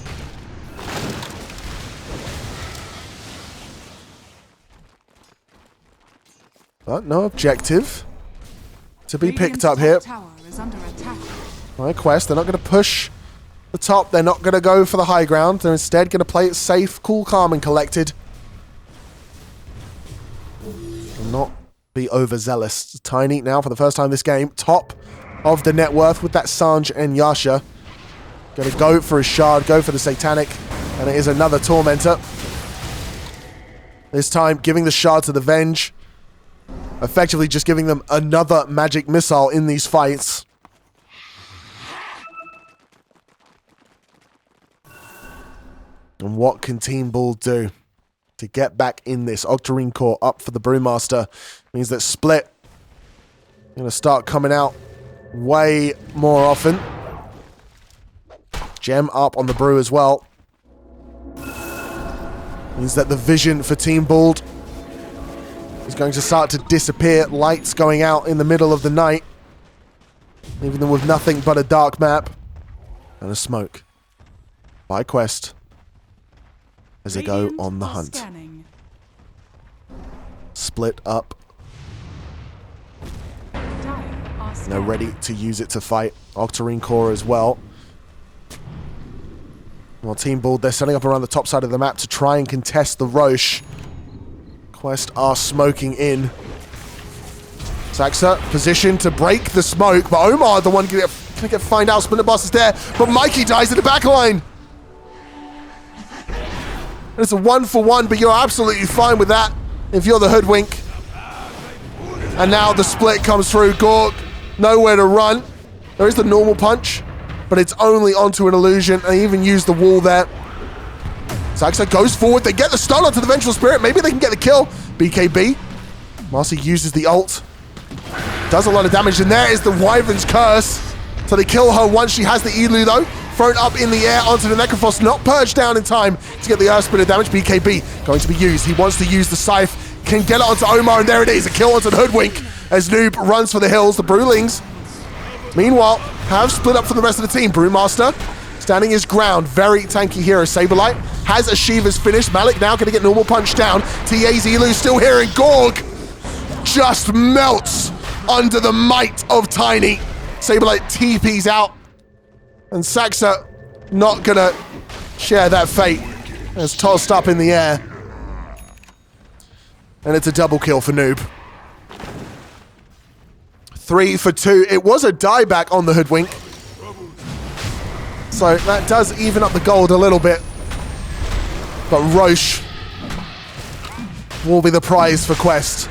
But no objective to be picked up here. Alright, Quest, they're not going to push the top. They're not going to go for the high ground. They're instead going to play it safe, cool, calm, and collected. And not be overzealous. Tiny now for the first time this game, top of the net worth with that Sanj and Yasha. Gonna go for his shard, go for the Satanic, and it is another Tormentor. This time giving the shard to the Venge. Effectively just giving them another magic missile in these fights. And what can Team Bald do to get back in this? Octarine Core up for the Brewmaster means that Split going to start coming out way more often. Gem up on the Brew as well. Means that the vision for Team Bald is going to start to disappear. Lights going out in the middle of the night, leaving them with nothing but a dark map and a smoke by Quest as they go on the hunt. Split up. And they're ready to use it to fight Octarine Core as well. While Team Bald, they're setting up around the top side of the map to try and contest the Roche. Quest are smoking in. Saxa positioned to break the smoke, but Omar, the one gonna get find out. Splinter Blast is there, but Mikey dies in the back line. And it's a 1 for 1, but you're absolutely fine with that if you're the Hoodwink. And now the split comes through. Gorg, nowhere to run. There is the normal punch, but it's only onto an illusion. They even use the wall there. Saxa goes forward. They get the stun onto the Vengeful Spirit. Maybe they can get the kill. BKB. Marcy uses the ult. Does a lot of damage. And there is the Wyvern's Curse. So they kill her once she has the Elu, though. Thrown up in the air onto the Necrophos. Not purged down in time to get the Earth Spirit damage. BKB going to be used. He wants to use the Scythe. Can get it onto Omar, and there it is. A kill onto the Hoodwink as Noob runs for the hills. The Brewlings, meanwhile, have split up for the rest of the team. Brewmaster standing his ground. Very tanky hero. Saberlight has a Shiva's finish. Malik now going to get normal punch down. TA's Elu still here, and Gorg just melts under the might of Tiny. Saberlight TP's out, and Saxa not going to share that fate as tossed up in the air. And it's a double kill for Noob. 3 for 2. It was a dieback on the Hoodwink. So that does even up the gold a little bit. But Roche will be the prize for Quest.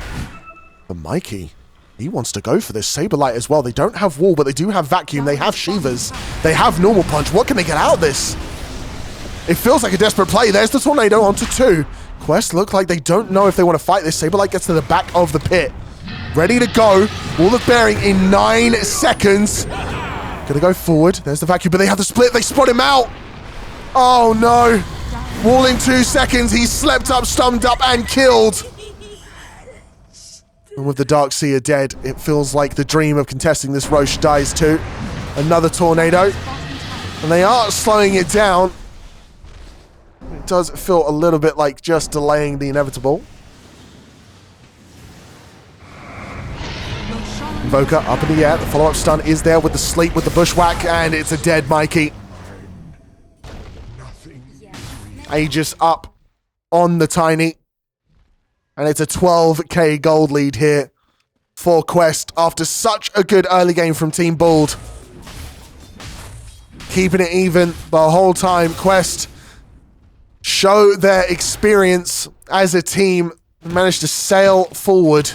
But Mikey, he wants to go for this. Saberlight as well. They don't have wall, but they do have vacuum. They have Shivas. They have normal punch. What can they get out of this? It feels like a desperate play. There's the tornado onto 2. Quest look like they don't know if they want to fight this. Saberlight gets to the back of the pit. Ready to go. Wall of bearing in 9 seconds. Gonna go forward. There's the vacuum, but they have the split. They spot him out. Oh no. Wall in 2 seconds. He's slept up, stunned up, and killed. And with the Darkseer dead, it feels like the dream of contesting this Roche dies too. Another tornado. And they are slowing it down. It does feel a little bit like just delaying the inevitable. Invoker up in the air. The follow-up stun is there with the sleep, with the bushwhack, and it's a dead Mikey. Aegis up on the Tiny. And it's a 12k gold lead here for Quest after such a good early game from Team Bald. Keeping it even the whole time. Quest show their experience as a team and managed to sail forward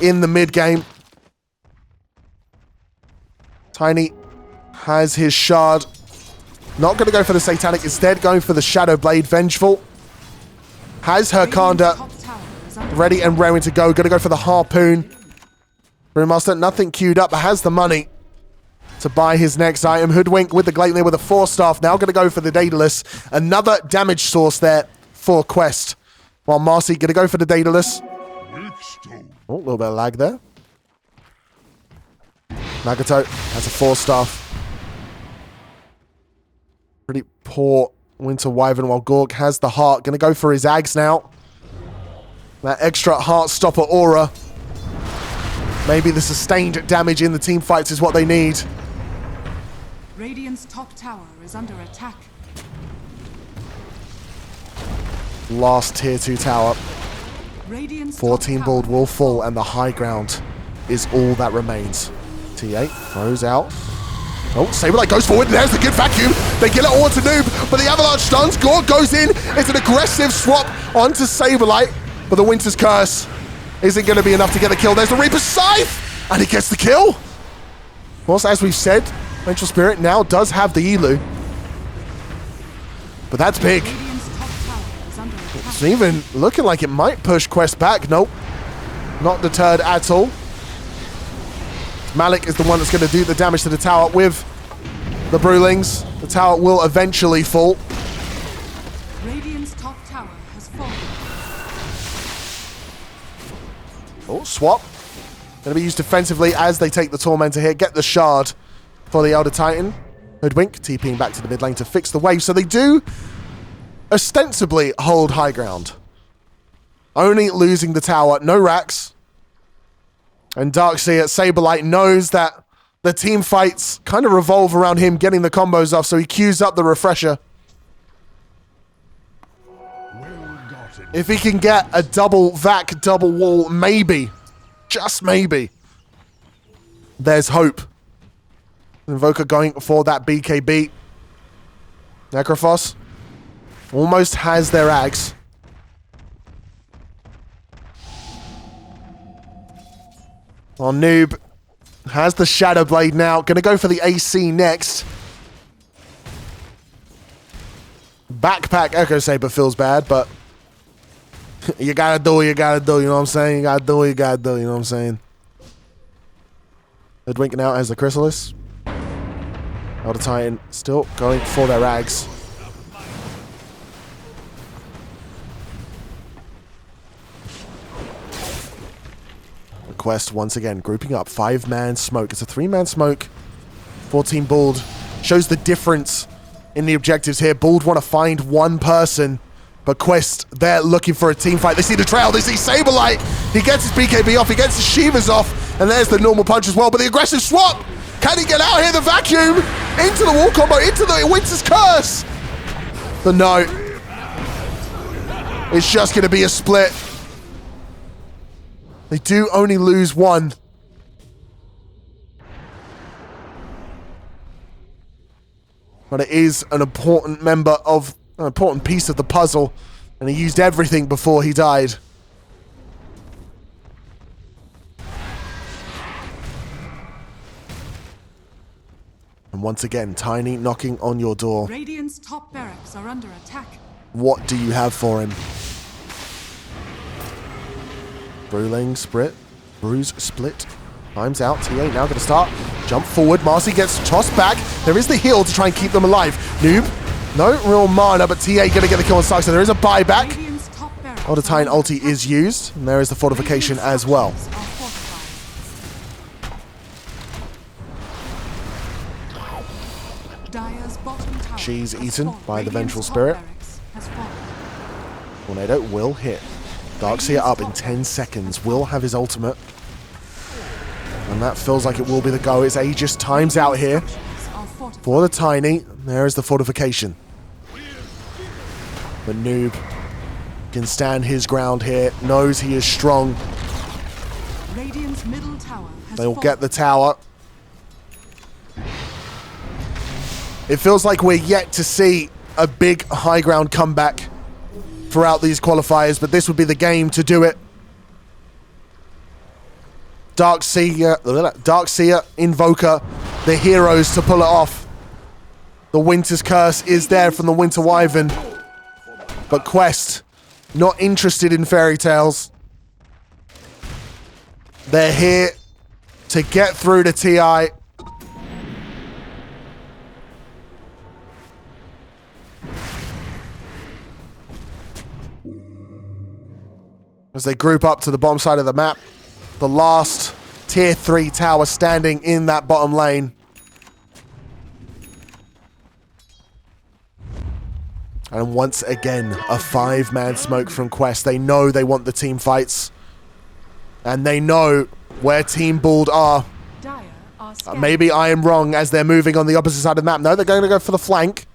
in the mid game. Tiny has his shard. Not going to go for the Satanic, instead going for the Shadow Blade. Vengeful has her Kanda ready and raring to go. Going to go for the Harpoon. Brewmaster, nothing queued up, but has the money to buy his next item. Hoodwink with the Gleipnir with a 4-staff. Now going to go for the Daedalus. Another damage source there for Quest. While Marcy going to go for the Daedalus. Oh, a little bit of lag there. Nagato has a 4-staff. Pretty poor Winter Wyvern, while Gorg has the heart. Going to go for his Ags now. That extra heart stopper aura. Maybe the sustained damage in the team fights is what they need. Radiant's top tower is under attack. Last tier 2 tower. Radiant's 14 Bald will fall, and the high ground is all that remains. T8 throws out. Oh, Saberlight goes forward. There's the good vacuum. They get it all to Noob, but the Avalanche stuns. Gorg goes in. It's an aggressive swap onto Saberlight, but the Winter's Curse isn't going to be enough to get the kill. There's the Reaper's Scythe, and he gets the kill. Of course, as we've said, Vengeful Spirit now does have the Elu, but that's big. It's even looking like it might push Quest back. Nope, not deterred at all. Malik is the one that's going to do the damage to the tower with the Brewlings. The tower will eventually fall. Radiant's top tower has fallen. Oh, swap. Going to be used defensively as they take the Tormentor here. Get the shard for the Elder Titan. Hoodwink TPing back to the mid lane to fix the wave. So they do ostensibly hold high ground. Only losing the tower. No racks. And Darkseer, Saberlight knows that the team fights kind of revolve around him getting the combos off, so he queues up the refresher. If he can get a double vac, double wall, maybe, just maybe, there's hope. Invoker going for that BKB. Necrophos almost has their Ags. Well, Noob has the Shadow Blade now. Going to go for the AC next. Backpack Echo Saber feels bad, but you gotta do what you gotta do, you know what I'm saying? You gotta do what you gotta do, you know what I'm saying? Hoodwinking out as the Chrysalis. Elder Titan still going for their Ags. Quest once again grouping up. 5-man smoke. It's a 3-man smoke. 14 Bald shows the difference in the objectives here. Bald want to find one person, but Quest, they're looking for a team fight. They see the trail. They see Saberlight. He gets his BKB off. He gets the Shivas off, and there's the normal punch as well. But the aggressive swap. Can he get out here? The vacuum into the wall combo, into the Winter's Curse. But no, it's just going to be a split. They do only lose one. But it is an important piece of the puzzle. And he used everything before he died. And And once again, Tiny knocking on your door. Radiant's top barracks are under attack. What do you have for him? Bruise split. Time's out. TA now going to start. Jump forward. Marcy gets tossed back. There is the heal to try and keep them alive. Noob. No real mana, but TA going to get the kill on Saxa. So there is a buyback. Radiant's top barracks Odatine ulti is used. And there is the fortification as well. Dire's bottom tower She's has eaten fallen. by the Radiant's Vengeful top Spirit. barracks has fallen. Tornado will hit. Darkseer up in 10 seconds. Will have his ultimate. And that feels like it will be the go. It's Aegis times out here for the Tiny. There is the fortification. The Noob can stand his ground here. Knows he is strong. Radiant's middle tower has They will fallen. get the tower. It feels like we're yet to see a big high ground comeback throughout these qualifiers, but this would be the game to do it. Darkseer, Invoker, the heroes to pull it off. The Winter's Curse is there from the Winter Wyvern. But Quest, not interested in fairy tales. They're here to get through to TI. As they group up to the bottom side of the map. The last tier 3 tower standing in that bottom lane. And once again, a 5-man smoke from Quest. They know they want the team fights. And they know where Team Bald are. Dire are Maybe I am wrong as they're moving on the opposite side of the map. No, they're going to go for the flank.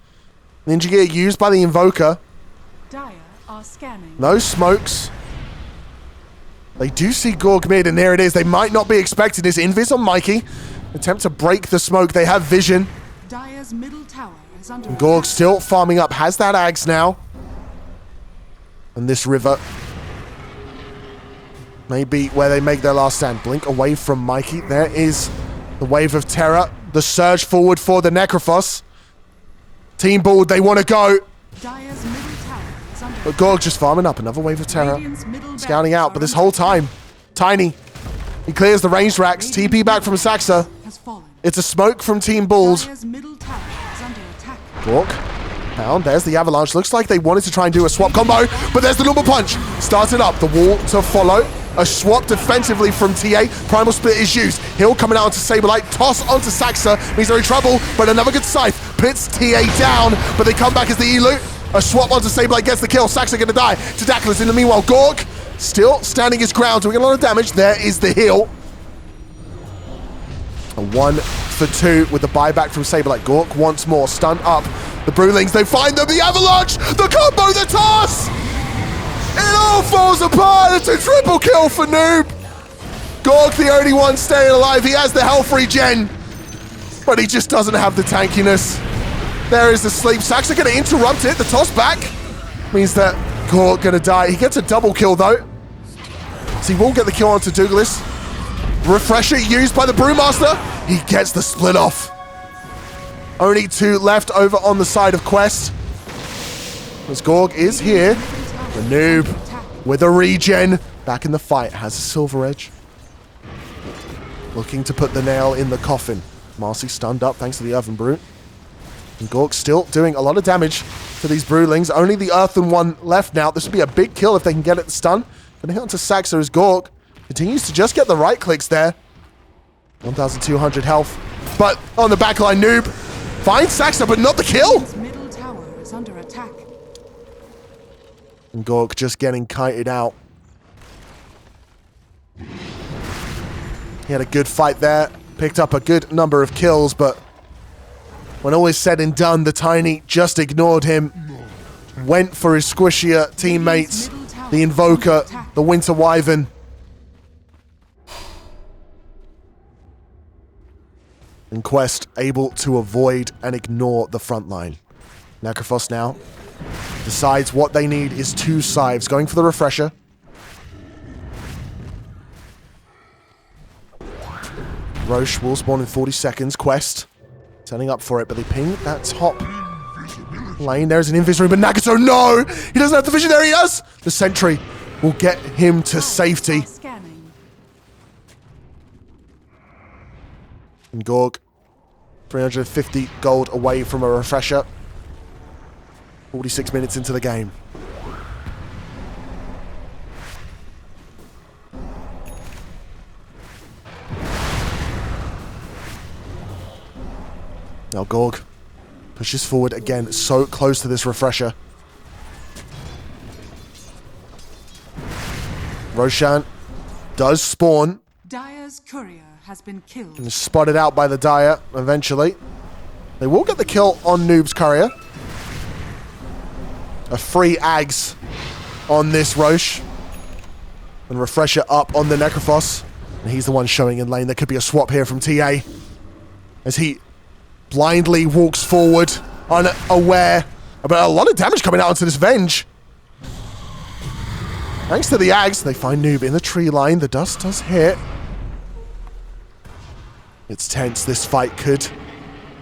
Ninja Gear used by the Invoker. Dire are scanning. No smokes. They do see Gorg mid, and there it is. They might not be expecting this. Invis on Mikey. Attempt to break the smoke. They have vision. Dire's middle tower is under Gorg attack. still farming up. Has that Ags now. And this river may be where they make their last stand. Blink away from Mikey. There is the wave of terror. The surge forward for the Necrophos. Team Bald, they want to go. Dire's middle tower is under But Gorg just farming up. Another wave of terror. Radiant's middle Scouting barracks out. But are this under whole attack. time, Tiny, he clears the ranged racks. TP back from Saxa. Has fallen. It's a smoke from Team Bald. Dire's middle tower is under attack. Gorg. Down. There's the avalanche. Looks like they wanted to try and do a swap combo, but there's the normal punch. Started up. The wall to follow. A swap defensively from TA. Primal Split is used. Hill coming out onto Saberlight. Toss onto Saxa. Means they're in trouble, but another good scythe. Pits TA down, but they come back as the E-loot. A swap onto Saberlight gets the kill. Saxa going to die. Tadaklis in the meanwhile. Gorg still standing his ground, doing a lot of damage. There is the heal. A 1 for 2 with the buyback from Saberlight. Gork once more. Stun up. The Brewlings, they find them. The avalanche. The combo. The toss. It all falls apart. It's a triple kill for Noob. Gork, the only one staying alive. He has the health regen, but he just doesn't have the tankiness. There is the sleep. Saxa going to interrupt it. The toss back means that Gork going to die. He gets a double kill though. So he will get the kill onto Douglas. Refresher used by the Brewmaster. He gets the split off. Only 2 left over on the side of Quest. As Gorg is here. The Noob with a regen. Back in the fight. Has a silver edge. Looking to put the nail in the coffin. Marcy stunned up thanks to the Earthen Brute. And Gorg still doing a lot of damage to these Brewlings. Only the Earthen one left now. This would be a big kill if they can get it stun. Gonna hit onto Saxa as Gorg continues to just get the right clicks there. 1,200 health. But on the backline, Noob finds Saxa, but not the kill. His middle tower is under attack. And Gork just getting kited out. He had a good fight there. Picked up a good number of kills, but when all is said and done, the Tiny just ignored him. Went for his squishier teammates. The Invoker, the Winter Wyvern. And Quest able to avoid and ignore the front line. Necrophos now decides what they need is 2 scythes. Going for the refresher. Roche will spawn in 40 seconds. Quest Setting up for it, but they ping that top lane. There's an invis but Nagato, no! He doesn't have the vision. There he does! The sentry will get him to safety. Scanning. And Gorg, 350 gold away from a refresher. 46 minutes into the game. Now Gorg pushes forward again, so close to this refresher. Roshan does spawn. Dire's courier has been killed. And is spotted out by the Dire eventually. They will get the kill on Noob's courier. A free Ags on this Roche. And refresher up on the Necrophos. And he's the one showing in lane. There could be a swap here from TA. As he blindly walks forward, unaware. But a lot of damage coming out onto this Venge. Thanks to the Ags, they find Noob in the tree line. The dust does hit. It's tense. This fight could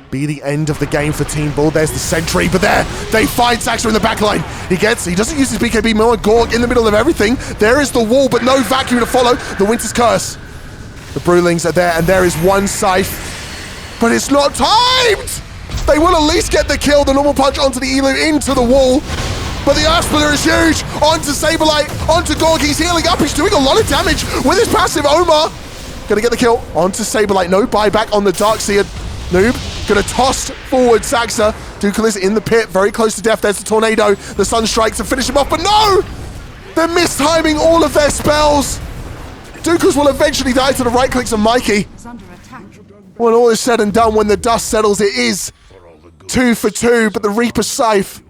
be the end of the game for Team Bull. There's the sentry, but there they find Saxer in the backline. He doesn't use his BKB more. Gorg in the middle of everything. There is the wall, but no vacuum to follow. The Winter's Curse. The Brewlings are there, and there is one Scythe. But it's not timed! They will at least get the kill. The normal punch onto the Elu, into the wall. But the Earth Splitter is huge. Onto Saberlight, onto Gorg. He's healing up. He's doing a lot of damage with his passive. Omar gonna get the kill onto Saberlight. No buyback on the Darkseer. Noob gonna toss forward Saxa. Dukel in the pit, very close to death. There's the Tornado. The Sunstrike to finish him off, but no! They're mistiming all of their spells. Dukels will eventually die to the right clicks of Mikey. Is under attack. When all is said and done, when the dust settles, it is 2 for 2, but the Reaper Scythe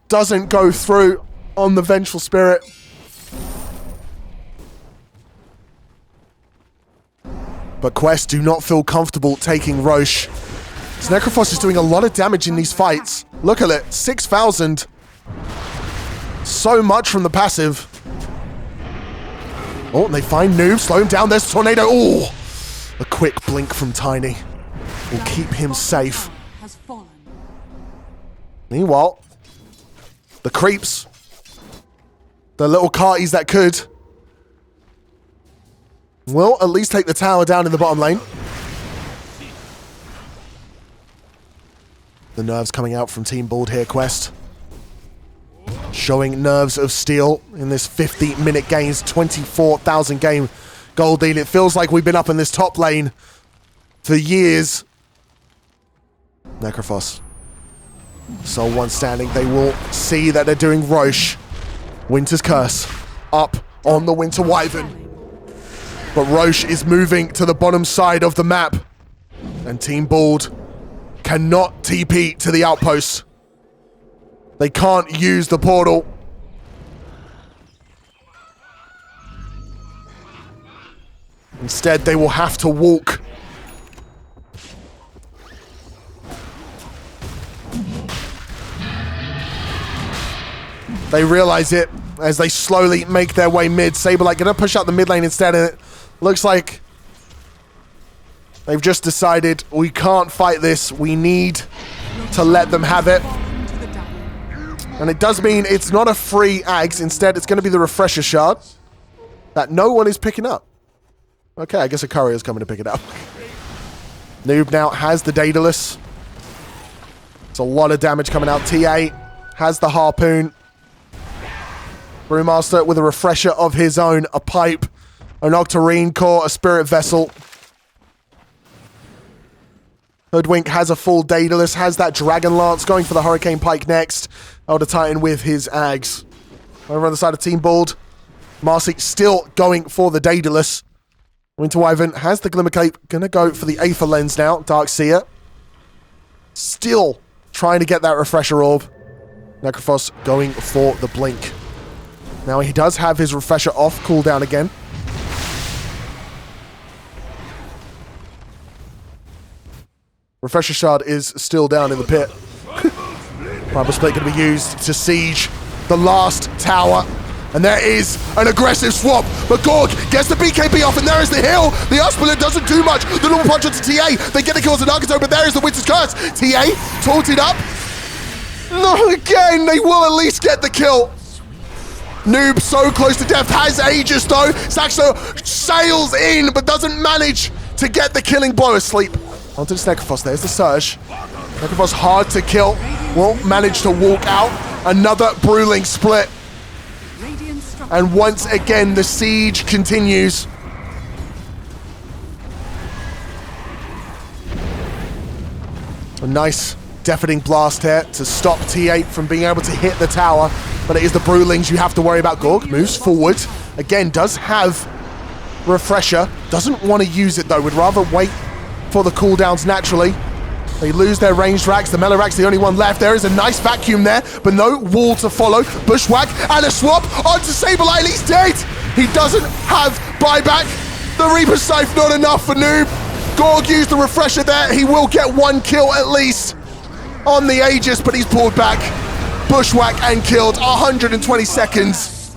doesn't go through on the Vengeful Spirit. But Quest do not feel comfortable taking Roche. This Necrophos is doing a lot of damage in these fights. Look at it, 6,000. So much from the passive. Oh, and they find Noob, slow him down. There's Tornado. Oh! A quick blink from Tiny will keep him safe. Has fallen. Meanwhile, the creeps, the little carties that could, will at least take the tower down in the bottom lane. The nerves coming out from Team Bald here, Quest. Showing nerves of steel in this 50-minute games, 24,000 game gold deal. It feels like we've been up in this top lane for years. Necrophos. Sole one standing. They will see that they're doing Roche. Winter's Curse up on the Winter Wyvern. But Roche is moving to the bottom side of the map. And Team Bald cannot TP to the outpost. They can't use the portal. Instead, they will have to walk. They realize it as they slowly make their way mid. Saberlight gonna push out the mid lane instead, and it looks like they've just decided we can't fight this. We need to let them have it. And it does mean it's not a free Ags. Instead, it's going to be the Refresher Shard that no one is picking up. Okay, I guess a courier's coming to pick it up. Noob now has the Daedalus. It's a lot of damage coming out. TA has the Harpoon. Brewmaster with a Refresher of his own. A Pipe, an Octarine Core, a Spirit Vessel. Hoodwink has a full Daedalus, has that Dragon Lance, going for the Hurricane Pike next. Elder Titan with his Ags. Over on the side of Team Bald, Marcy still going for the Daedalus. Winter Wyvern has the Glimmer Cape, gonna go for the Aether Lens now. Darkseer still trying to get that Refresher Orb. Necrophos going for the Blink. Now he does have his Refresher off, cooldown again. Refresher Shard is still down in the pit. Primal Split going to be used to siege the last tower And there is an aggressive swap, but Gorg gets the BKB off, and there is the heal. The Uspelin doesn't do much. The normal punch onto TA. They get the kills in Arkato, but there is the Winter's Curse. TA taunted up. Not again. They will at least get the kill. Noob so close to death, has Aegis though. Saxo sails in, but doesn't manage to get the killing blow. Asleep onto the Necrophos. There's the Surge. Necrophos hard to kill. Won't manage to walk out. Another Bruling split. And once again, the siege continues. A nice deafening blast here to stop T8 from being able to hit the tower. But it is the Brulings you have to worry about. Gorg moves forward. Again, does have Refresher. Doesn't want to use it though. Would rather wait for the cooldowns naturally. They lose their ranged racks. The melee rack's the only one left. There is a nice vacuum there, but no wall to follow. Bushwhack and a swap onto Saberlight. He's dead. He doesn't have buyback. The Reaper Scythe not enough for Noob. Gorg used the Refresher there. He will get one kill at least on the Aegis, but he's pulled back. Bushwhack and killed. 120 seconds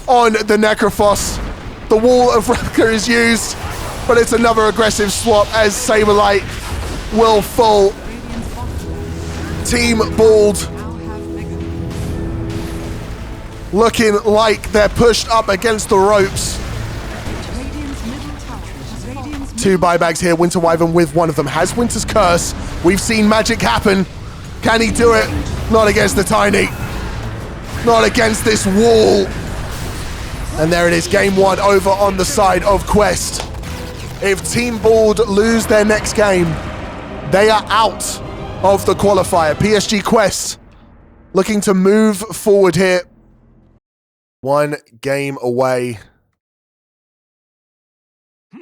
on the Necrophos. The Wall of Ravka is used, but it's another aggressive swap as Saberlight will fall. Team Bald looking like they're pushed up against the ropes. 2 buybacks here. Winter Wyvern with one of them has Winter's Curse. We've seen magic happen. Can he do it? Not against the Tiny. Not against this wall. And there it is, game 1 over on the side of Quest. If Team Bald lose their next game, they are out of the qualifier. PSG Quest looking to move forward here. 1 game away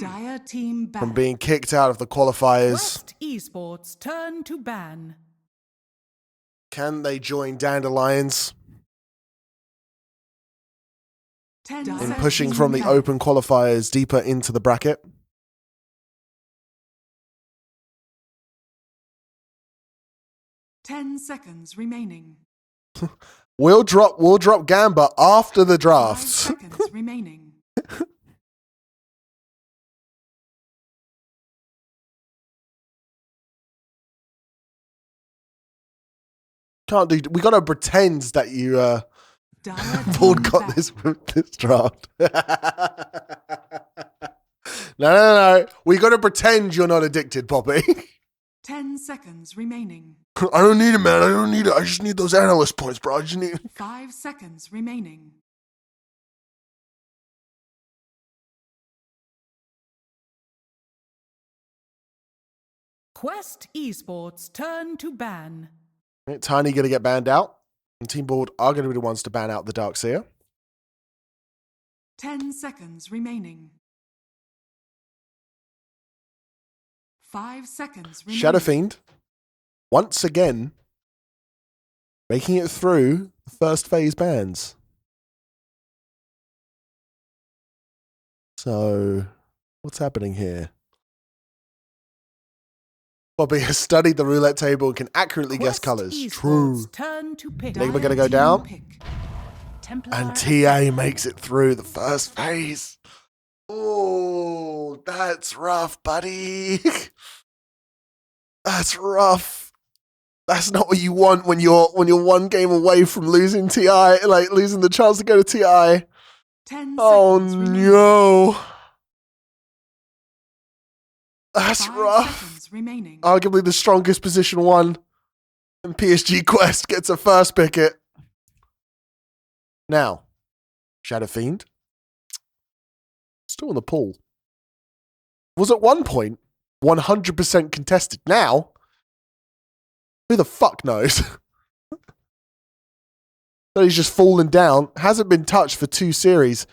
Dire team from ban. being kicked out of the qualifiers. West Esports turn to ban. Can they join Dandelions 10 in seconds pushing from the remaining. open qualifiers deeper into the bracket? Ten seconds remaining. We'll drop Gamba after the 5 drafts. seconds remaining. Can't do. We gotta pretend that you Dire Bald team got ban. this draft. No. We gotta pretend you're not addicted, Poppy. 10 seconds remaining. I don't need it, man. I don't need it. I just need those analyst points, bro. I just need. 5 seconds remaining. Quest Esports turn to ban. Tiny gonna get banned out, and Team Bald are gonna be the ones to ban out the Darkseer. 10 seconds remaining. 5 seconds remaining. Shadow Fiend, once again, making it through the first phase bans. So, what's happening here? Bobby has studied the roulette table and can accurately guess Quest colors. Esports True. turn to pick. Think we're gonna Dire go down? team pick. Templar And TA makes it through the first phase. Oh, that's rough, buddy. That's rough. That's not what you want when you're 1 game away from losing TI, like losing the chance to go to TI. 10 Oh seconds remaining. no. That's 5 rough. seconds remaining. Arguably the strongest position 1. And PSG Quest gets a first picket. Now, Shadow Fiend. Still in the pool. Was at one point 100% contested. Now, who the fuck knows? So he's just fallen down. Hasn't been touched for 2 series.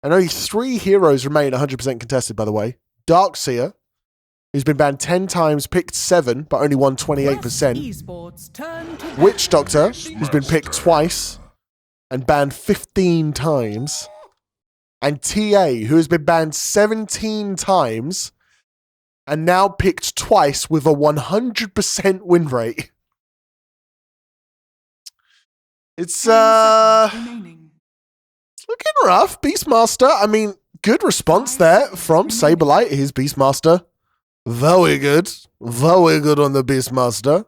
And only 3 heroes remain 100% contested, by the way. Darkseer, who's been banned 10 times, picked 7, but only won 28%. Esports turn to ban. Witch Doctor, who's been picked twice and banned 15 times. And TA, who has been banned 17 times and now picked twice with a 100% win rate. It's 10 seconds remaining. Looking rough. Beastmaster. I mean, good response there from Saberlight, his Beastmaster. Very good. Very good on the Beastmaster.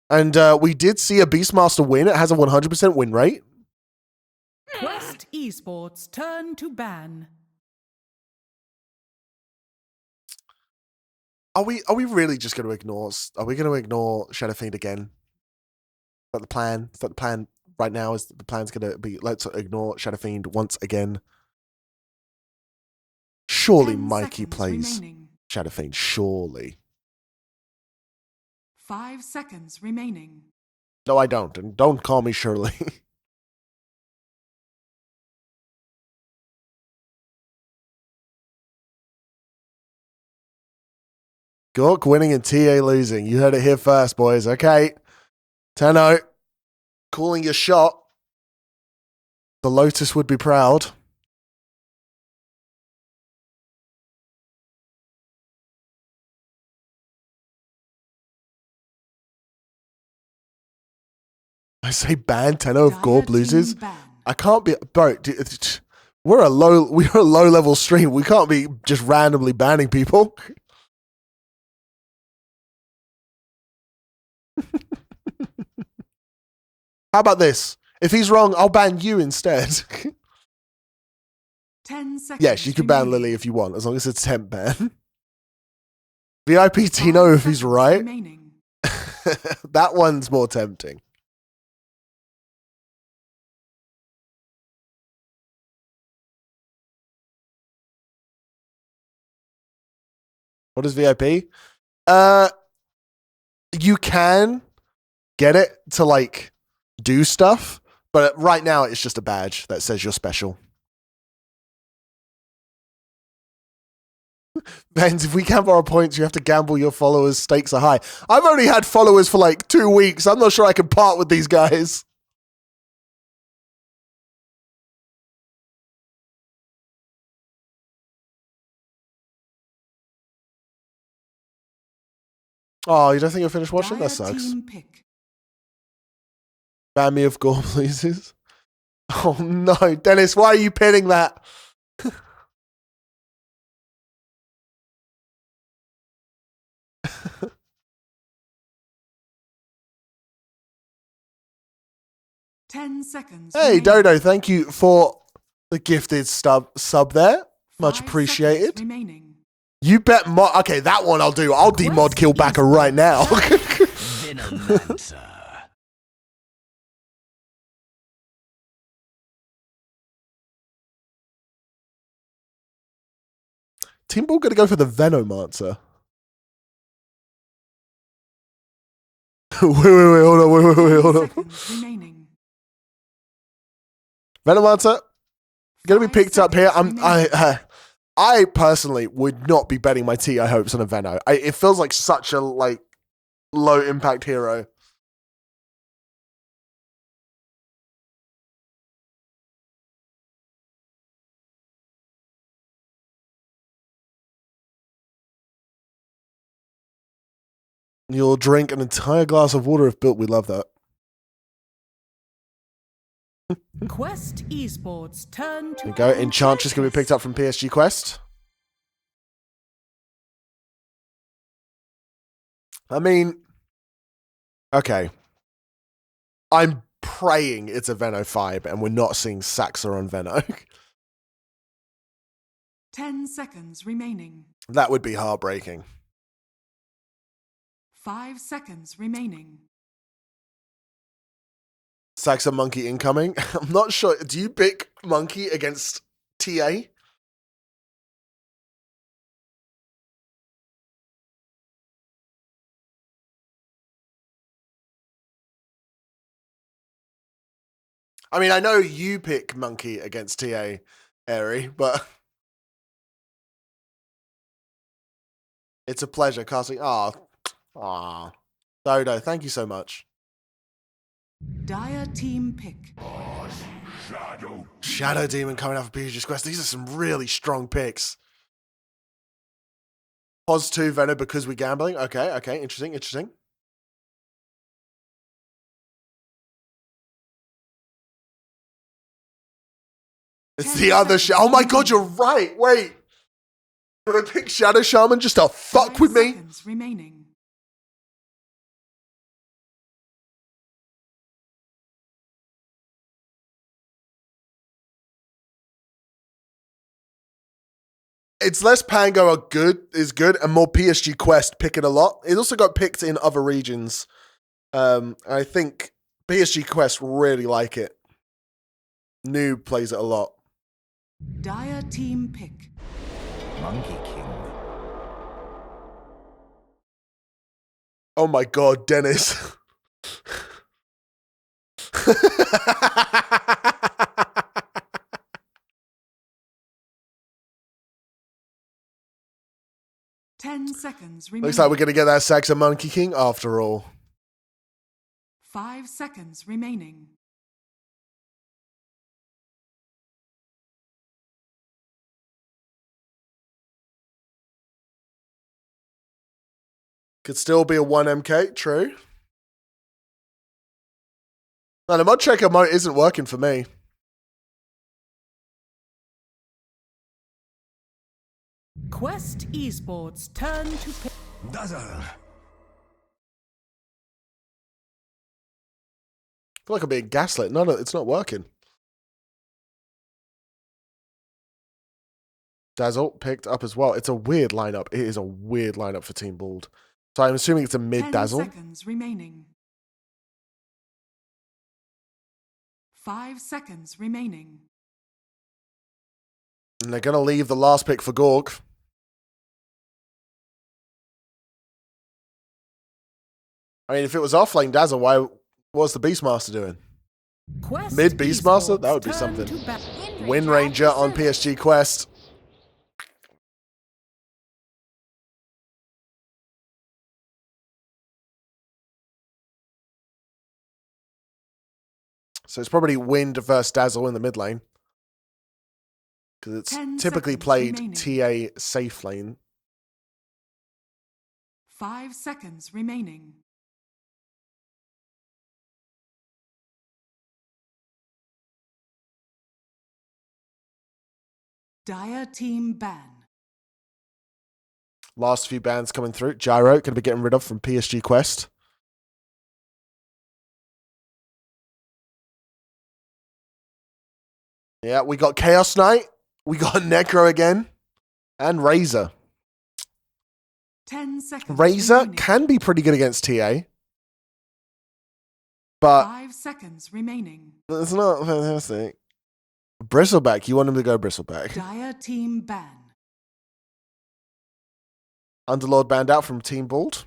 And we did see a Beastmaster win. It has a 100% win rate. Quest Esports turn to ban. Are we really just going to ignore? Are we going to ignore Shadow Fiend again? Is that the plan? Is that the plan right now? Is the plan's going to be let's ignore Shadow Fiend once again? Surely Mikey plays Shadow Fiend. Surely. 5 seconds remaining. No, I don't. And don't call me Shirley. Gork winning and TA losing. You heard it here first, boys. Okay. Tenno. Calling your shot. The Lotus would be proud. I say ban Tenno if Gorb loses. I can't be, bro. We're a low level stream. We can't be just randomly banning people. How about this? If he's wrong, I'll ban you instead. 10 seconds. Yes, you can ban Lily if you want, as long as it's temp ban. VIP Tino if he's right. That one's more tempting. What is VIP? You can get it to like do stuff, but right now it's just a badge that says you're special. Benz, if we can borrow points, you have to gamble your followers. Stakes are high. I've only had followers for like 2 weeks. I'm not sure I can part with these guys. Oh, you don't think you'll finish watching? That sucks. Ban me if Gorb loses. Oh no, Dennis, why are you pinning that? Ten seconds. Hey, remaining. Dodo, thank you for the gifted sub there. Much 5 appreciated. seconds remaining. You bet mod. Okay, that one I'll do. I'll demod Killbacker right now. Venomancer. Team Ball gonna go for the Venomancer. wait, hold on. Venomancer gonna be picked up here. I personally would not be betting my TI hopes on a Veno. It feels like such a like low impact hero. You'll drink an entire glass of water if built. We love that. Quest Esports turn to There we go. Enchantress going to be picked up from PSG Quest. I mean, okay. I'm praying it's a Veno 5 and we're not seeing Saxa on Veno. 10 seconds remaining. That would be heartbreaking. 5 seconds remaining. Saxa Monkey incoming. I'm not sure. Do you pick Monkey against TA? I mean, I know you pick Monkey against TA, Airy, but it's a pleasure casting. Dodo, thank you so much. Dire team pick. Shadow Demon coming out for PG's Quest. These are some really strong picks. Pos 2 Venom because we're gambling. Okay, interesting. It's 10 the other seconds Oh my god, you're remaining. right. Wait. Did I pick Shadow Shaman just to fuck 5 with me? seconds remaining. It's less Pango is good and more PSG Quest pick it a lot. It also got picked in other regions. I think PSG Quest really like it. Noob plays it a lot. Dire team pick. Monkey King. Oh my god, Dennis. 10 seconds remaining. Looks like we're going to get that Saxon Monkey King after all. 5 seconds remaining. Could still be a 1MK, true. No, the mod checker mode isn't working for me. Quest Esports turn to pick. Dazzle. I feel like I'm being gaslit. No, it's not working. Dazzle picked up as well. It's a weird lineup. It is a weird lineup for Team Bald. So I'm assuming it's a 10 mid Dazzle. seconds remaining. 5 seconds remaining. And they're going to leave the last pick for Gorg. I mean, if it was offlane Dazzle, what's the Beastmaster doing? Quest Mid Beastmaster? Esports That would be turn something. to ban. Wind Ranger on PSG Quest. So it's probably Wind versus Dazzle in the mid lane. Because it's 10 typically seconds played remaining. TA safe lane. 5 seconds remaining. Dire team ban. Last few bans coming through. Gyro going to be getting rid of from PSG Quest. Yeah, we got Chaos Knight. We got Necro again. And Razor. 10 seconds Razor remaining. can be pretty good against TA. But 5 seconds remaining. it's not fantastic. Bristleback. You want him to go Bristleback. Dire team ban. Underlord banned out from Team Bald.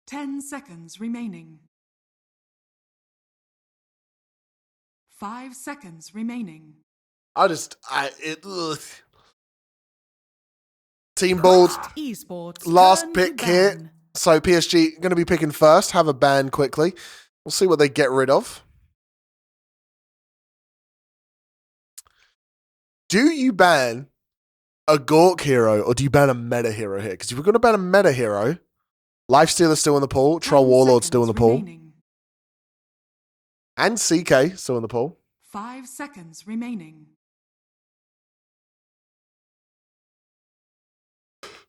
Ten seconds remaining. 5 seconds remaining. Ugh. Team Bald, Quest Esports last turn pick to here. ban. So PSG going to be picking first. Have a ban quickly. We'll see what they get rid of. Do you ban a Gork hero or do you ban a meta hero here? Because if we're going to ban a meta hero, Lifestealer's still in the pool, Troll 10 Warlord's still in the seconds pool, remaining. and CK still in the pool. 5 seconds remaining.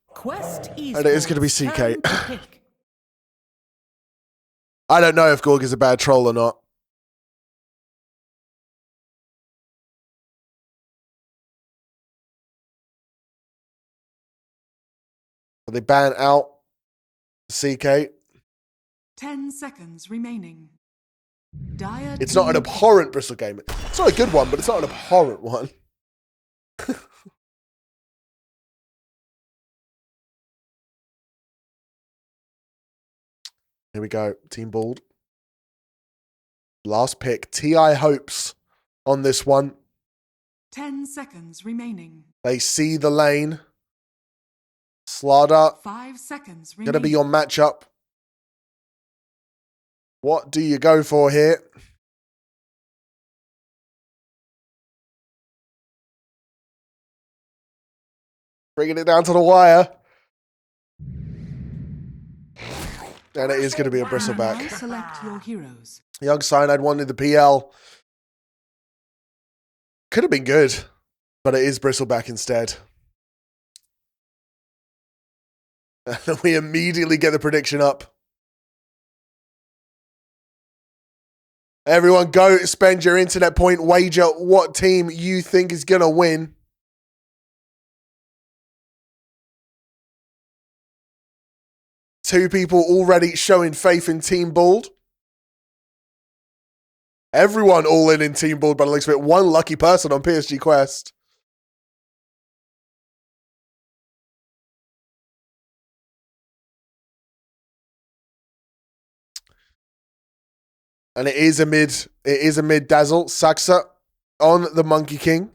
Quest Esports And it is going to be CK. turn to pick. I don't know if Gorg is a bad troll or not. But they ban out CK. 10 seconds remaining. Dire It's not an team abhorrent Bristle game. It's not a good one, but it's not an abhorrent one. Here we go. Team Bald. Last pick. TI hopes on this one. 10 seconds remaining. They see the lane. Slaughter. 5 seconds Going remaining. to be your matchup. What do you go for here? Bringing it down to the wire. And it is going to be a Now bristleback. select your heroes. Young Cyanide wanted the PL. Could have been good, but it is bristleback instead. And we immediately get the prediction up. Everyone go spend your internet point wager what team you think is going to win. Two people already showing faith in Team Bald. Everyone all in Team Bald by the looks of it. One lucky person on PSG Quest. And it is a mid dazzle. Saxa on the Monkey King.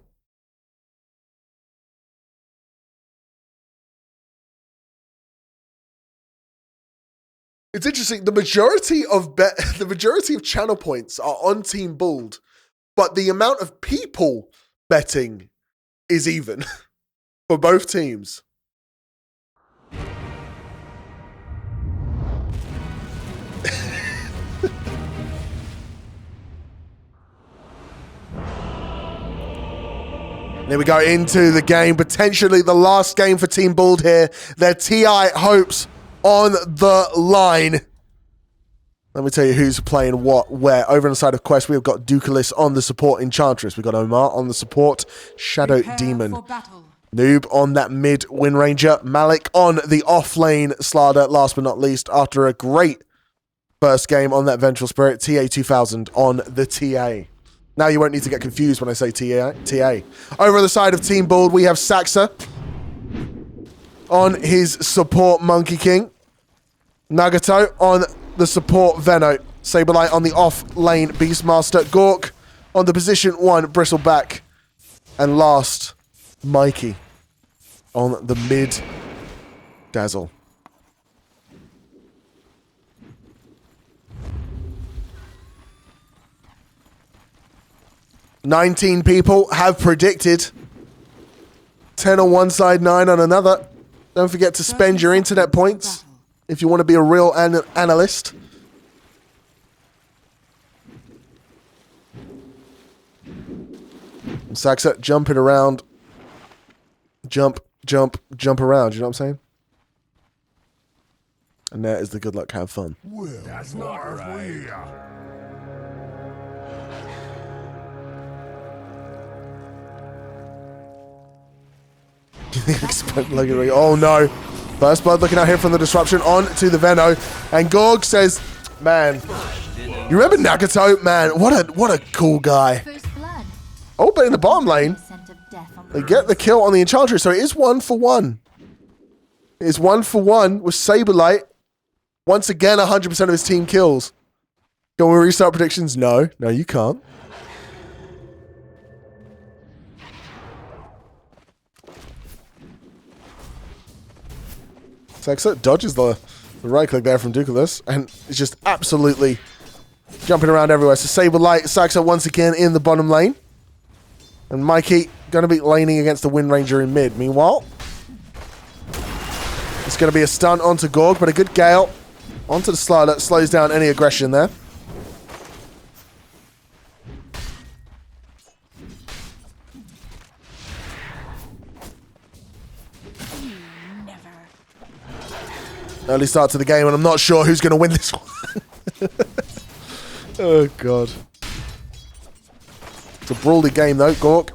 It's interesting. The majority of channel points are on Team Bald, but the amount of people betting is even for both teams. There we go into the game. Potentially the last game for Team Bald here. Their TI hopes on the line. Let me tell you who's playing what, where. Over on the side of Quest, we've got Ducalis on the support Enchantress. We've got Omar on the support Shadow Prepare Demon. for battle. Noob on that mid Wind Ranger. Malik on the off lane Slardar, last but not least, after a great first game on that Vengeful Spirit. TA2000 on the TA. Now you won't need to get confused when I say TA. Over on the side of Team Bald, we have Saxa on his support Monkey King. Nagato on the support Veno. Saberlight on the off lane Beastmaster. Gork on the position 1 Bristleback. And last, Mikey on the mid Dazzle. "19 people have predicted 10 on one side, 9 on another. Don't forget to spend your internet points if you want to be a real analyst. Saxa jumping around. Jump around. You know what I'm saying? And that is the good luck, have fun. Well, that's not right. Oh no. First blood looking out here from the disruption on to the Veno. And Gorg says, man, you remember Nagato? Man, what a cool guy. Oh, but in the bottom lane, they get the kill on the Enchantress. So it is 1 for 1. It is 1 for 1 with Saberlight. Once again, 100% of his team kills. Can we restart predictions? No, you can't. Saxa dodges the right click there from Ducalis and is just absolutely jumping around everywhere. So Saberlight, Saxa once again in the bottom lane. And Mikey going to be laning against the Wind Ranger in mid. Meanwhile, it's going to be a stun onto Gorg, but a good Gale onto the Slardar slows down any aggression there. Early start to the game, and I'm not sure who's going to win this one. Oh, God. It's a brawly game, though. Gork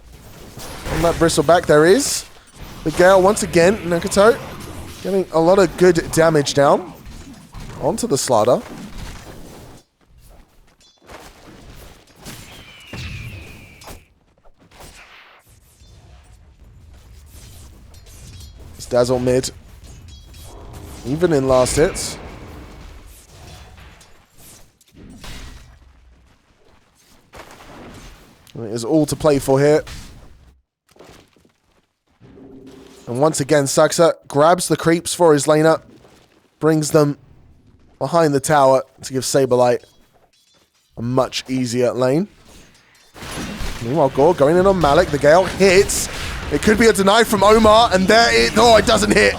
on that Bristleback. There is the Gale once again. Nagato getting a lot of good damage down onto the Slardar. It's Dazzle mid. Even in last hits. It is all to play for here. And once again, Saxa grabs the creeps for his laner. Brings them behind the tower to give Saberlight a much easier lane. Meanwhile, Gore going in on Malik. The Gale hits. It could be a deny from Omar, and it doesn't hit.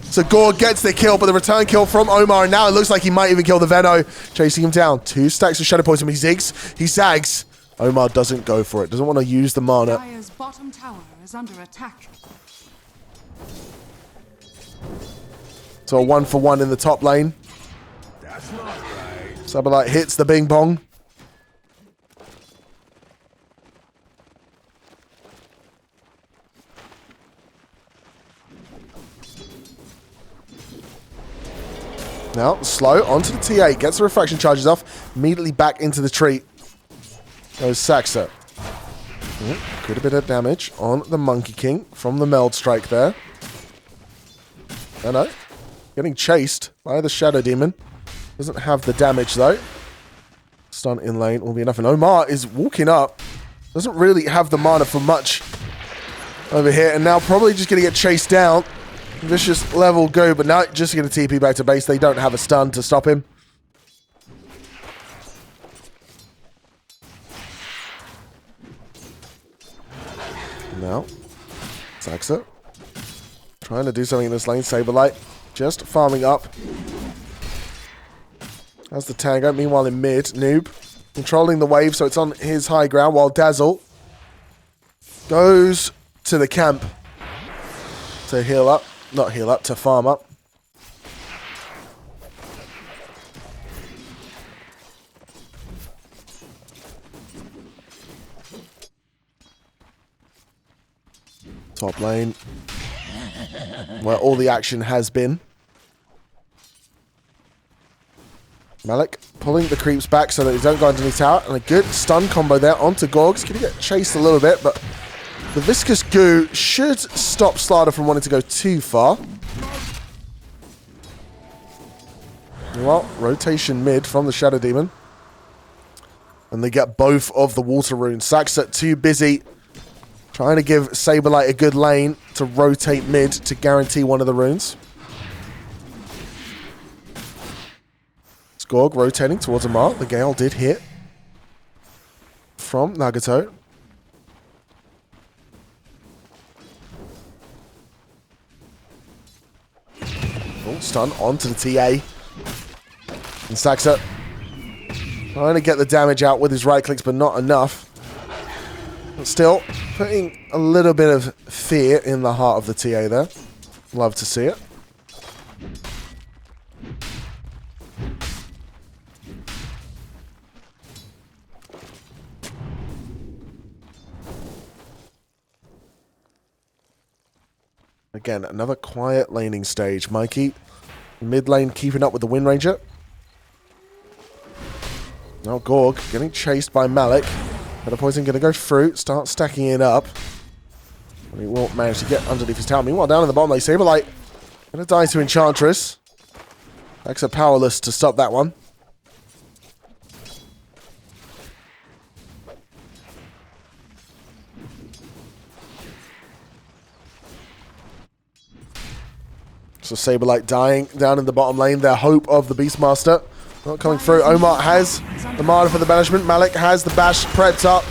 So Gorg gets the kill, but the return kill from Omar, and now it looks like he might even kill the Veno. Chasing him down. 2 stacks of Shadow Poison. He zigs. He zags. Omar doesn't go for it. Doesn't want to use the mana. Dire's bottom tower is under attack. So a 1-for-1 in the top lane. Sableye hits the bing bong. Now, slow onto the T8. Gets the refraction charges off. Immediately back into the tree. Goes Saxa. Could have been a damage on the Monkey King from the Meld Strike there. No. Getting chased by the Shadow Demon. Doesn't have the damage though. Stun in lane will be enough. And Omar is walking up. Doesn't really have the mana for much over here. And now probably just going to get chased down. Vicious level go, but now just going to TP back to base. They don't have a stun to stop him. Now, Saxa trying to do something in this lane. Saberlight just farming up. That's the Tango. Meanwhile in mid, Noob controlling the wave, so it's on his high ground, while Dazzle goes to the camp to heal up. Not heal up, to farm up. Top lane, where all the action has been. Malik pulling the creeps back so that they don't go underneath tower. And a good stun combo there onto Gorgs. Going to get chased a little bit, but the Viscous Goo should stop Slardar from wanting to go too far. Well, rotation mid from the Shadow Demon. And they get both of the Water Runes. Saxa too busy trying to give Saberlight a good lane to rotate mid to guarantee one of the runes. Gorg rotating towards Amar. The Gale did hit from Nagato. Oh, stun onto the TA. And Saxa trying to get the damage out with his right clicks, but not enough. But still, putting a little bit of fear in the heart of the TA there. Love to see it. Again, another quiet laning stage. Mikey, mid lane, keeping up with the Wind Ranger. Now Gorg getting chased by Malik. But Poison going to go through, start stacking it up. But he won't manage to get underneath his tower. Meanwhile, down in the bottom lane, Saberlight going to die to Enchantress. Axe are powerless to stop that one. So Saberlight dying down in the bottom lane. Their hope of the Beastmaster not coming through. Omar has the mana for the banishment. Malik has the bash prepped up.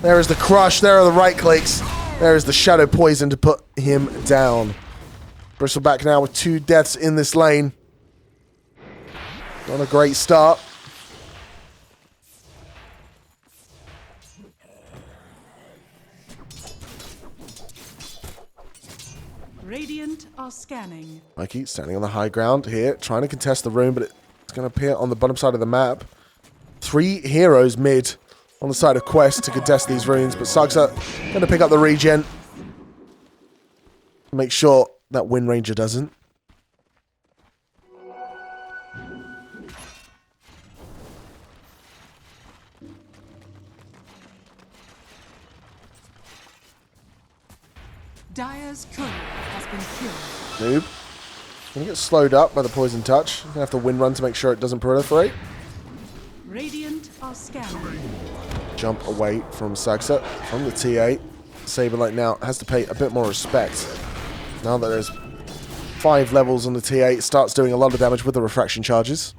There is the crush. There are the right clicks. There is the Shadow Poison to put him down. Bristleback now with 2 deaths in this lane. Not a great start. Radiant are scanning. Mikey standing on the high ground here, trying to contest the rune, but it's going to appear on the bottom side of the map. 3 heroes mid on the side of Quest to contest these runes, but Saxa going to pick up the regen. Make sure that Wind Ranger doesn't. Dire's courier has been killed. Noob. Gonna get slowed up by the poison touch. Gonna have to wind run to make sure it doesn't proliferate. Radiant are scanning. Jump away from Saxa, from the T8. Saberlight now has to pay a bit more respect. Now that there's 5 levels on the T8, starts doing a lot of damage with the refraction charges.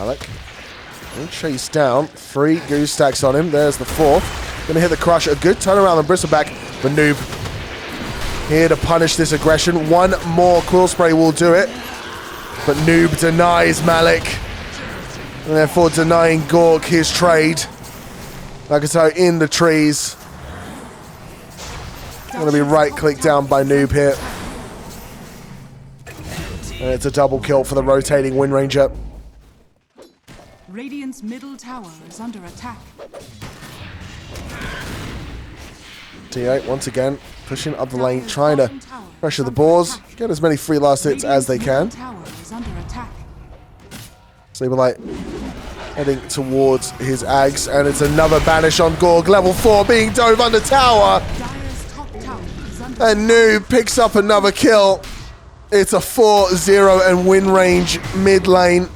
Malik. And chase down. 3 goose stacks on him. There's the 4th. Gonna hit the crush. A good turnaround on Bristleback. But Noob here to punish this aggression. One more Quill Spray will do it. But Noob denies Malik. And therefore denying Gork his trade. Nagato in the trees. Gonna be right clicked down by Noob here. And it's a double kill for the rotating Wind Ranger. Radiant's middle tower is under attack. T8 once again pushing up the lane, trying to pressure the boars, get as many free last hits as they can. Sleeperlight heading towards his Ags, and it's another banish on Gorg. Level 4 being dove under tower. And Noob picks up another kill. It's a 4-0 and win range mid lane.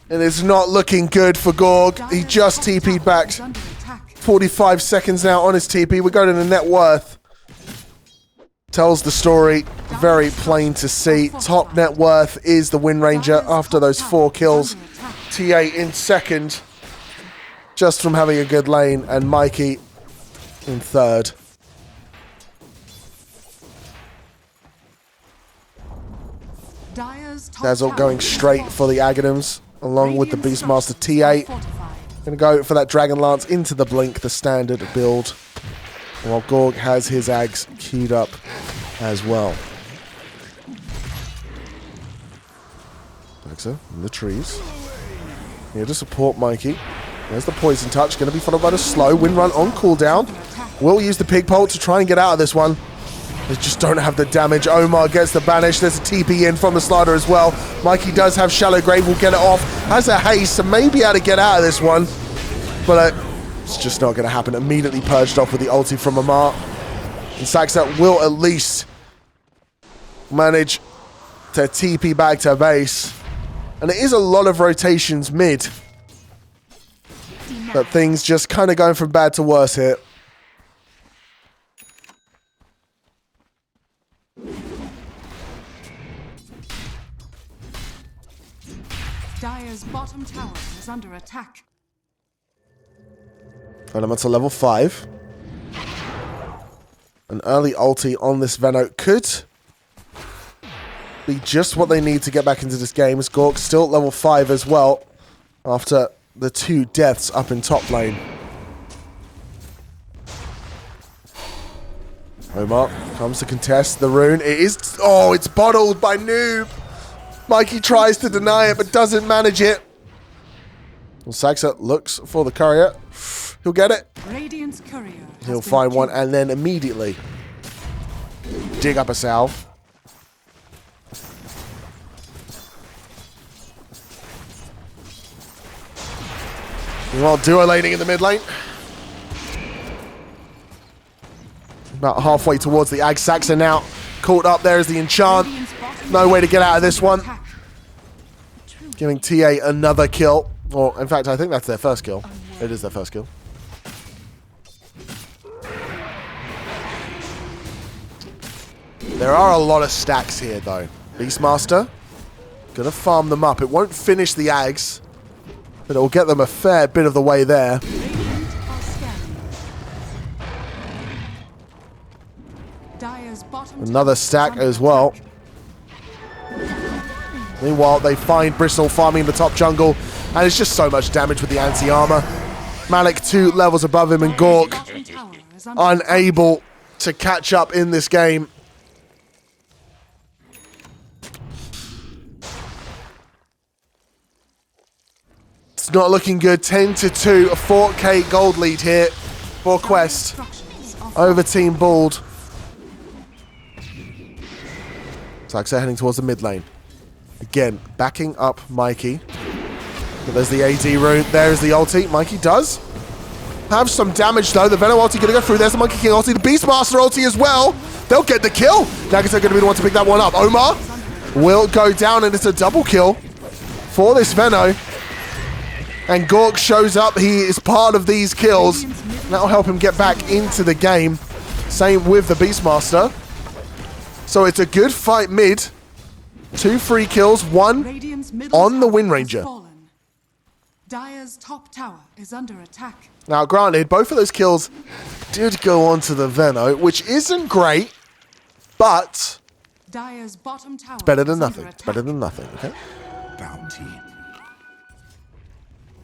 And it's not looking good for Gorg. He just TP'd back. 45 seconds now on his TP. We go to the net worth. Tells the story. Very plain to see. Top net worth is the Wind Ranger after those 4 kills. T8 in second. Just from having a good lane. And Mikey in third. Dazzle going straight for the Aghanims, along with the Beastmaster T8. Gonna go for that Dragon Lance into the Blink, the standard build. While Gorg has his Ags queued up as well. Daxa in the trees. Here to support Mikey. There's the Poison Touch, gonna be followed by the slow Wind Run on cooldown. Will use the Pig Pole to try and get out of this one. They just don't have the damage. Omar gets the banish. There's a TP in from the slider as well. Mikey does have Shallow Grave. Will get it off. Has a haste, so maybe able to get out of this one. But it's just not going to happen. Immediately purged off with the ulti from Amar. And Saxa will at least manage to TP back to base. And it is a lot of rotations mid. But things just kind of going from bad to worse here. Dire's bottom tower is under attack. Elemental level 5. An early ulti on this Veno could be just what they need to get back into this game. As Gork still at level 5 as well after the 2 deaths up in top lane. Omar comes to contest the rune. It is... Oh, it's bottled by Noob. Mikey tries to deny it, but doesn't manage it. Well, Saxa looks for the courier. He'll get it. Radiant's courier. He'll find one and then immediately dig up a salve. Well, duo-laning in the mid lane. About halfway towards the Ag. Saxa now caught up. There is the enchant. No way to get out of this one. Giving TA another kill. Or, in fact, I think that's their first kill. It is their first kill. There are a lot of stacks here, though. Beastmaster. Gonna farm them up. It won't finish the Ags, but it will get them a fair bit of the way there. Another stack as well. Meanwhile, they find Bristle farming the top jungle, and it's just so much damage with the anti-armor. Malik 2 levels above him, and Gork unable to catch up in this game. It's not looking good. 10-2, a 4K gold lead here for Quest over Team Bald. Saxa heading towards the mid lane. Again, backing up Mikey. But there's the AD rune. There's the ulti. Mikey does have some damage, though. The Venom ulti going to go through. There's the Monkey King ulti. The Beastmaster ulti as well. They'll get the kill. Nagato going to be the one to pick that one up. Omar will go down, and it's a double kill for this Veno. And Gork shows up. He is part of these kills. That'll help him get back into the game. Same with the Beastmaster. So it's a good fight mid. 2 free kills, 1 Radiant's middle on the tower Wind has Ranger. fallen. Dire's top tower is under attack. Now, granted, both of those kills did go on to the Veno, which isn't great, but Dire's bottom tower better than is under nothing. It's attack. better than nothing, okay? Bounty.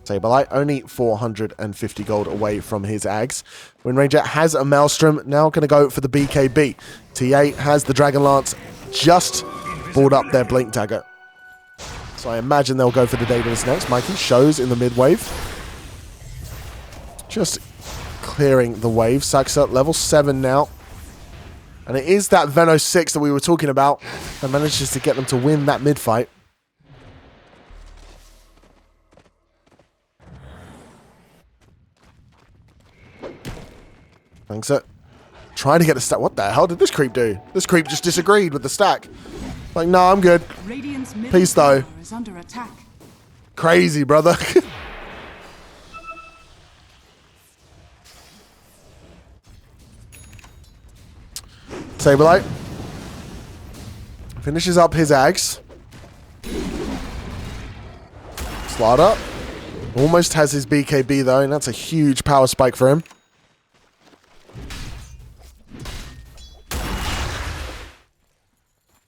Saberlight only 450 gold away from his Ags. Wind Ranger has a Maelstrom, now going to go for the BKB. T8 has the Dragon Lance, just balled up their Blink Dagger. So I imagine they'll go for the Daedalus next. Mikey shows in the mid wave. Just clearing the wave. Saxa level 7 now. And it is that Veno 6 that we were talking about that manages to get them to win that mid fight. Thanks, sir. Trying to get a stack. What the hell did this creep do? This creep just disagreed with the stack. Like, no, I'm good. Radiant's middle Peace, though. tower is under attack. Crazy, brother. Saberlight finishes up his Ags. Slaughter almost has his BKB though, and that's a huge power spike for him.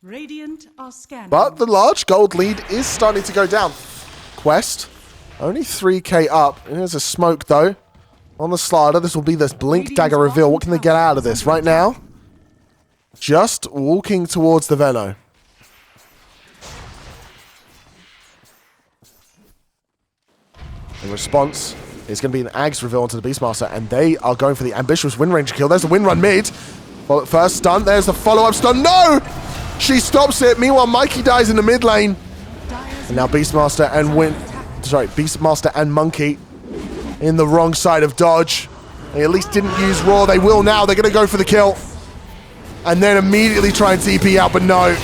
Radiant are scanning. But the large gold lead is starting to go down. Quest, only 3k up. There's a smoke though on the Slaughter. This will be this Blink Dagger reveal. What can they get out of this right now? Just walking towards the Veno. In response, it's going to be an Ags reveal onto the Beastmaster, and they are going for the ambitious Wind Ranger kill. There's the Wind Run mid. First stun, there's the follow-up stun. No! She stops it. Meanwhile, Mikey dies in the mid lane. And now Beastmaster and Monkey in the wrong side of dodge. They at least didn't use Raw. They will now. They're going to go for the kill. And then immediately try and TP out, but no.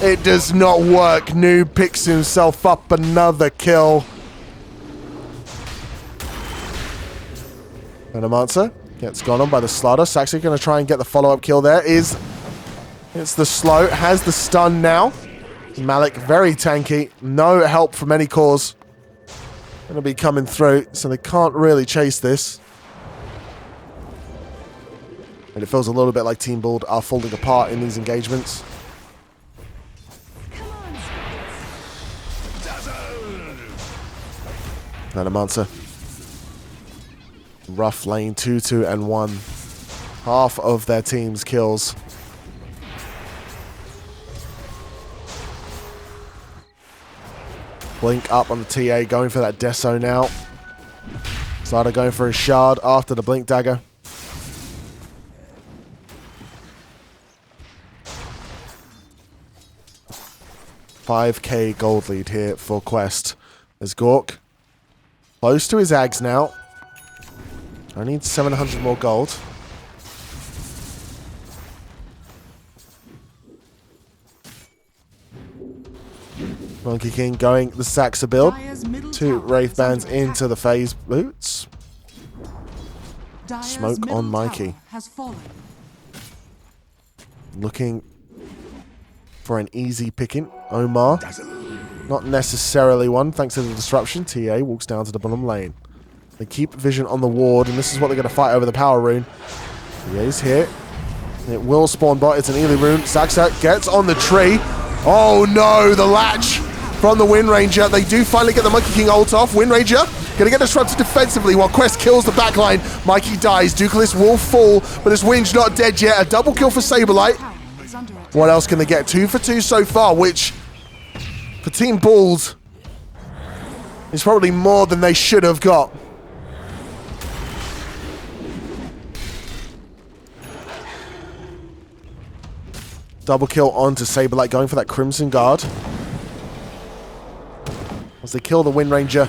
It does not work. Noob picks himself up another kill. Venomancer gets gone on by the Slaughter. Saxon going to try and get the follow-up kill there. It's the slow. Has the stun now. Malik very tanky. No help from any cause. Going to be coming through, so they can't really chase this. And it feels a little bit like Team Bald are falling apart in these engagements. Venomancer. Rough lane, 2-2 and 1. Half of their team's kills. Blink up on the TA, going for that Deso now. Started going for a shard after the Blink Dagger. $5k gold lead here for Quest. There's Gork. Close to his Ags now. I need 700 more gold. Monkey King going the Saxa build. Two Wraith Bands into the phase boots. Smoke on Mikey. Looking for an easy picking. Omar. Not necessarily one, thanks to the disruption. TA walks down to the bottom lane. They keep vision on the ward, and this is what they're going to fight over the power rune. TA's here. It will spawn bot. It's an Ely rune. Saxa gets on the tree. Oh no, the latch from the Wind Ranger. They do finally get the Monkey King ult off. Wind Ranger going to get disrupted defensively while Quest kills the backline. Mikey dies. Dukelis will fall, but this Wind's not dead yet. A double kill for Saberlight. What else can they get? 2 for 2 so far, which for Team Bald is probably more than they should have got. Double kill onto Saberlight, going for that Crimson Guard. As they kill the Wind Ranger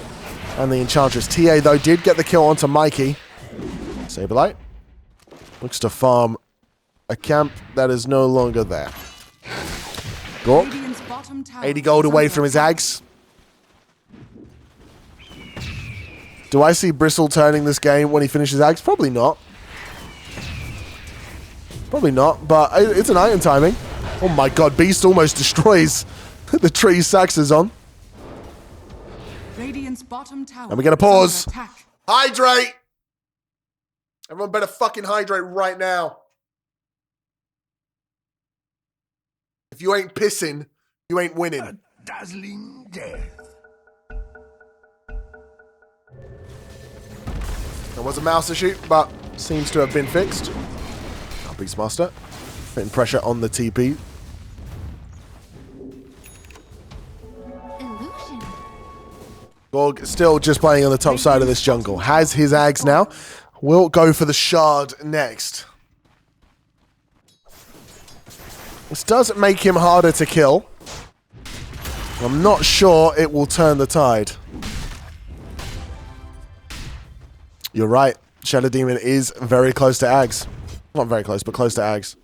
and the Enchantress. TA, though, did get the kill onto Mikey. Saberlight looks to farm a camp that is no longer there. Gork, 80 gold away from his Ags. Do I see Bristle turning this game when he finishes Ags? Probably not. Probably not, but it's an item timing. Oh my god, Beast almost destroys the tree Sax is on. Radiant's bottom tower. And we're gonna pause. is under attack. Hydrate! Everyone better fucking hydrate right now. If you ain't pissing, you ain't winning. Dazzling death. There was a mouse issue, but seems to have been fixed. Now Beastmaster putting pressure on the TP. Illusion. Gorg still just playing on the top side of this jungle. Has his Ags now. Will go for the shard next. This does make him harder to kill. I'm not sure it will turn the tide. You're right. Shadow Demon is very close to Ags. Not very close, but close to Ags.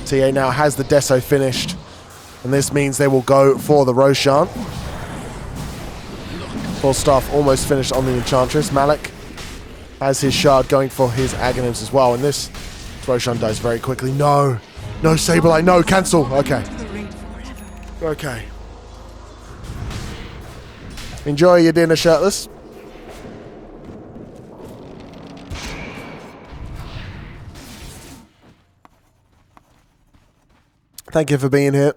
TA now has the Deso finished. And this means they will go for the Roshan. Full staff almost finished on the Enchantress. Malik has his shard going for his Aghanims as well. And this Roshan dies very quickly. No. No, Saberlight. No, cancel. Okay. Okay. Enjoy your dinner, shirtless. Thank you for being here.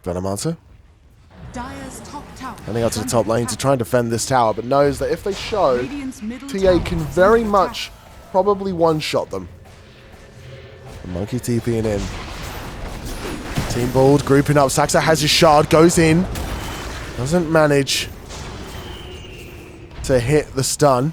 Venomancer. Dire's top tower. Heading out to the top lane to try and defend this tower, but knows that if they show, Radiant's middle TA tower can is very under much probably one-shot them. The Monkey TPing in. Team Bald grouping up. Saxa has his shard, goes in. Doesn't manage to hit the stun.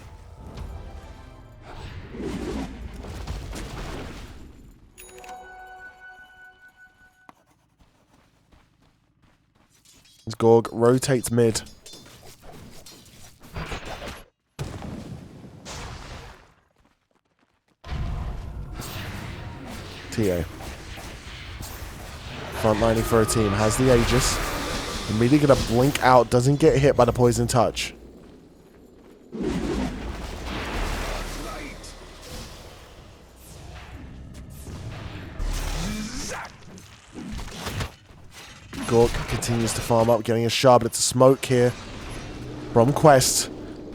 As Gorg rotates mid. TA. Frontlining for a team. Has the Aegis. Immediately gonna blink out. Doesn't get hit by the poison touch. Gork continues to farm up, getting a shard, but it's a smoke here from Quest.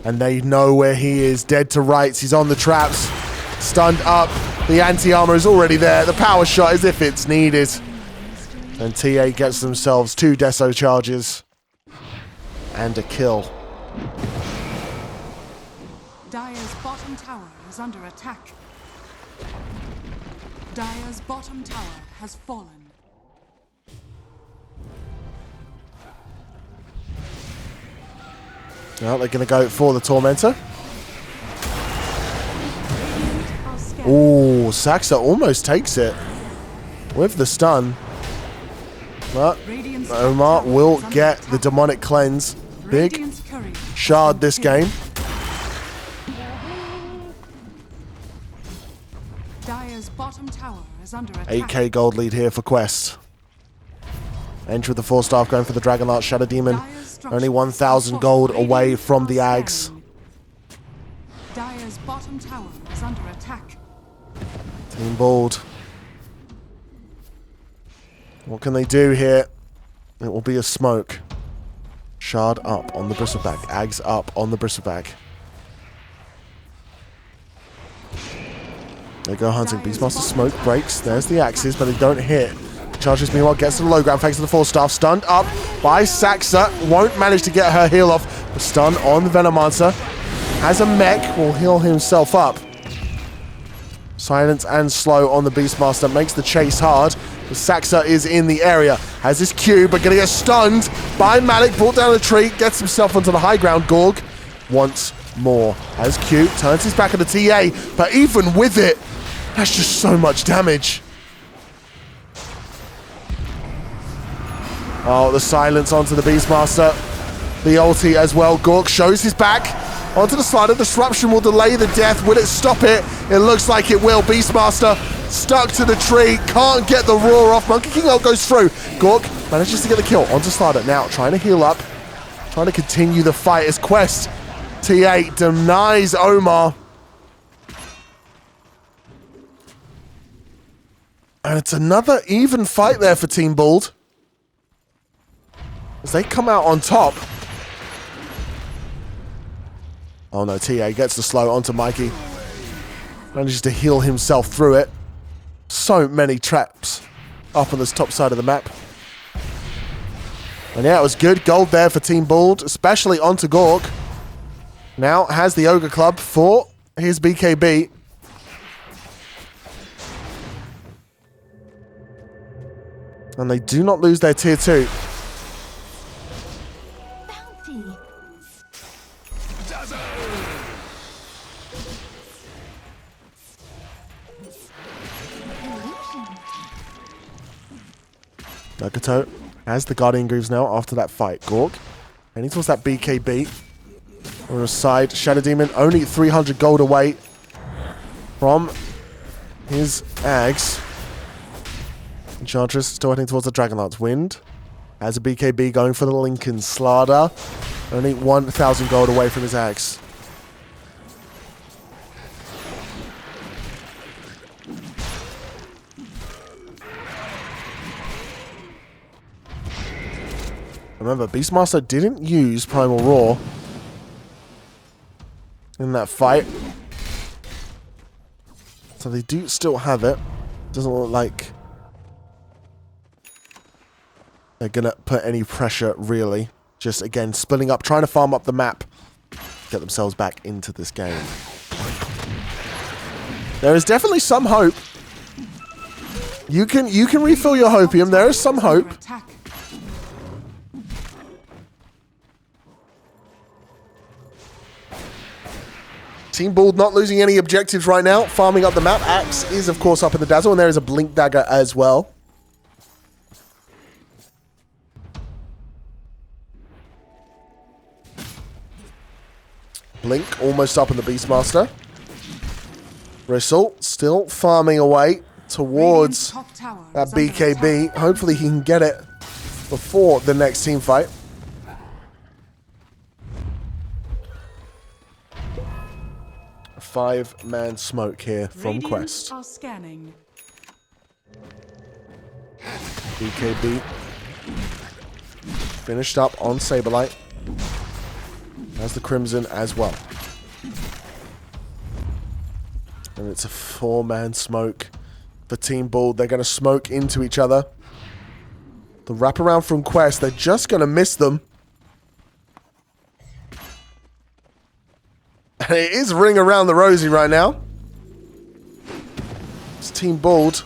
And they know where he is. Dead to rights. He's on the traps. Stunned up. The anti-armor is already there. The power shot is if it's needed. And TA gets themselves 2 Deso charges. And a kill. Dire's bottom tower is under attack. Dire's bottom tower has fallen. Now they're going to go for the Tormentor. Ooh, Saxa almost takes it with the stun. But Omar will get the Demonic Cleanse. Big shard this game. Dire's bottom tower is under attack. 8k gold lead here for Quest. Entry with the 4 staff going for the Dragonlance Shadow Demon. Only 1,000 gold away from the Ags. Dire's bottom tower is under attack. Team Bald. What can they do here? It will be a smoke. Shard up on the Bristleback. Ags up on the Bristleback. They go hunting. Beastmaster smoke breaks. There's the axes, but they don't hit. Charges meanwhile gets to the low ground thanks to the 4 staff. Stunned up by Saxa. Won't manage to get her heal off. The stun on the Venomancer. Has a mech. Will heal himself up. Silence and slow on the Beastmaster. Makes the chase hard. The Saxa is in the area. Has his Q, but gonna get stunned by Malik. Brought down the tree. Gets himself onto the high ground. Gorg once more. Has Q. Turns his back on the TA. But even with it, that's just so much damage. Oh, the silence onto the Beastmaster. The ulti as well. Gork shows his back onto the slider. Disruption will delay the death. Will it stop it? It looks like it will. Beastmaster stuck to the tree. Can't get the roar off. Monkey King ult goes through. Gork Manages to get the kill onto Slardar. Now trying to heal up. Trying to continue the fight as Quest. T8 denies Omar. And it's another even fight there for Team Bald. As they come out on top. Oh no, TA gets the slow onto Mikey. Manages to heal himself through it. So many traps up on this top side of the map. And yeah, it was good gold there for Team Bald, especially onto Gorg. Now has the Ogre Club for his BKB. And they do not lose their tier 2. Bounty. Nagato has the Guardian Greaves now after that fight. Gorg heading towards that BKB. On the side, Shadow Demon only 300 gold away from his Ags. Enchantress still heading towards the Dragonlance. Wind has a BKB going for the Lincoln. Slardar only 1,000 gold away from his Ags. Remember, Beastmaster didn't use Primal Roar in that fight. So they do still have it. Doesn't look like they're going to put any pressure, really. Just, again, splitting up, trying to farm up the map. Get themselves back into this game. There is definitely some hope. You can refill your hopium. There is some hope. Attack. Team Bald not losing any objectives right now. Farming up the map. Axe is, of course, up in the dazzle. And there is a Blink Dagger as well. Blink almost up in the Beastmaster. Bristle still farming away towards Top tower that is under BKB. attack. Hopefully he can get it before the next team fight. A 5-man smoke here from Radiant Quest. are scanning. BKB finished up on Saberlight. As the Crimson as well. And it's a 4-man smoke for Team Bald. They're going to smoke into each other. The wraparound from Quest, they're just going to miss them. And it is ring around the rosy right now. It's Team Bald.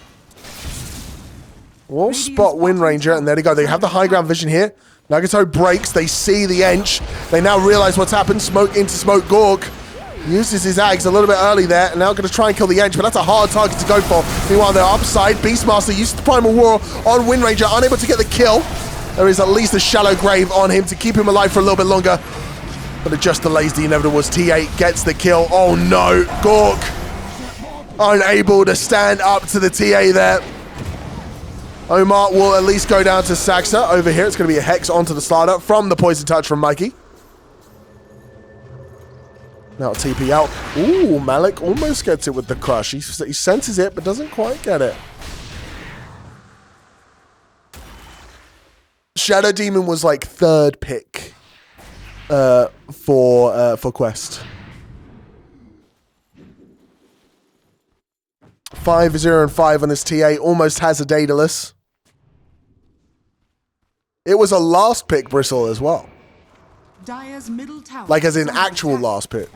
We'll spot Wind Ranger, and there they go. They have the high ground vision here. Nagato breaks. They see the Ench. They now realize what's happened. Smoke into Smoke. Gorg uses his Ags a little bit early there. And now going to try and kill the Ench, but that's a hard target to go for. Meanwhile, the upside, Beastmaster uses the Primal Roar on Wind Ranger, unable to get the kill. There is at least a shallow grave on him to keep him alive for a little bit longer. But it just delays the inevitable as T8 gets the kill. Oh no, Gorg unable to stand up to the TA there. Omar will at least go down to Saxa over here. It's going to be a Hex onto the Slardar from the Poison Touch from Mikey. Now TP out. Ooh, Malik almost gets it with the Crush. He senses it, but doesn't quite get it. Shadow Demon was like 3rd pick for Quest. 5-0-5 on this TA. Almost has a Daedalus. It was a last pick Bristle as well. Dire's middle tower Like as in is under actual attack. last pick.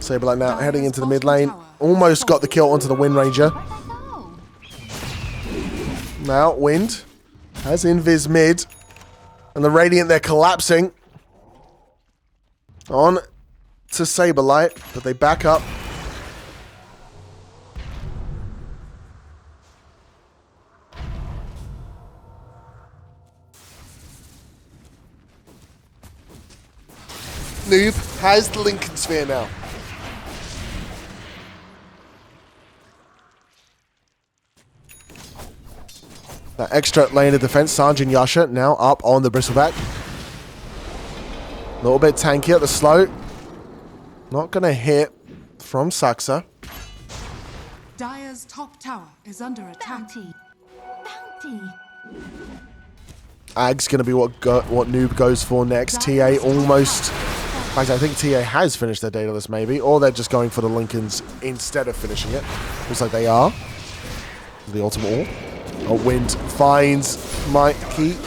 Saberlight now heading into the mid lane. Almost got the kill onto the Wind Ranger. Now Wind has Invis mid. And the Radiant, they're collapsing. On to Saberlight, but they back up. Noob has the Lincoln Sphere now. That extra lane of defense, Sanj and Yasha now up on the Bristleback. A little bit tanky at the slow. Not going to hit from Saxa. Dire's top tower is under attack. Bounty. Ag's going to be what Noob goes for next. TA almost... In fact, I think TA has finished their data list maybe, or they're just going for the Lincolns instead of finishing it. Looks like they are. The ultimate ult. A wind finds Mikey.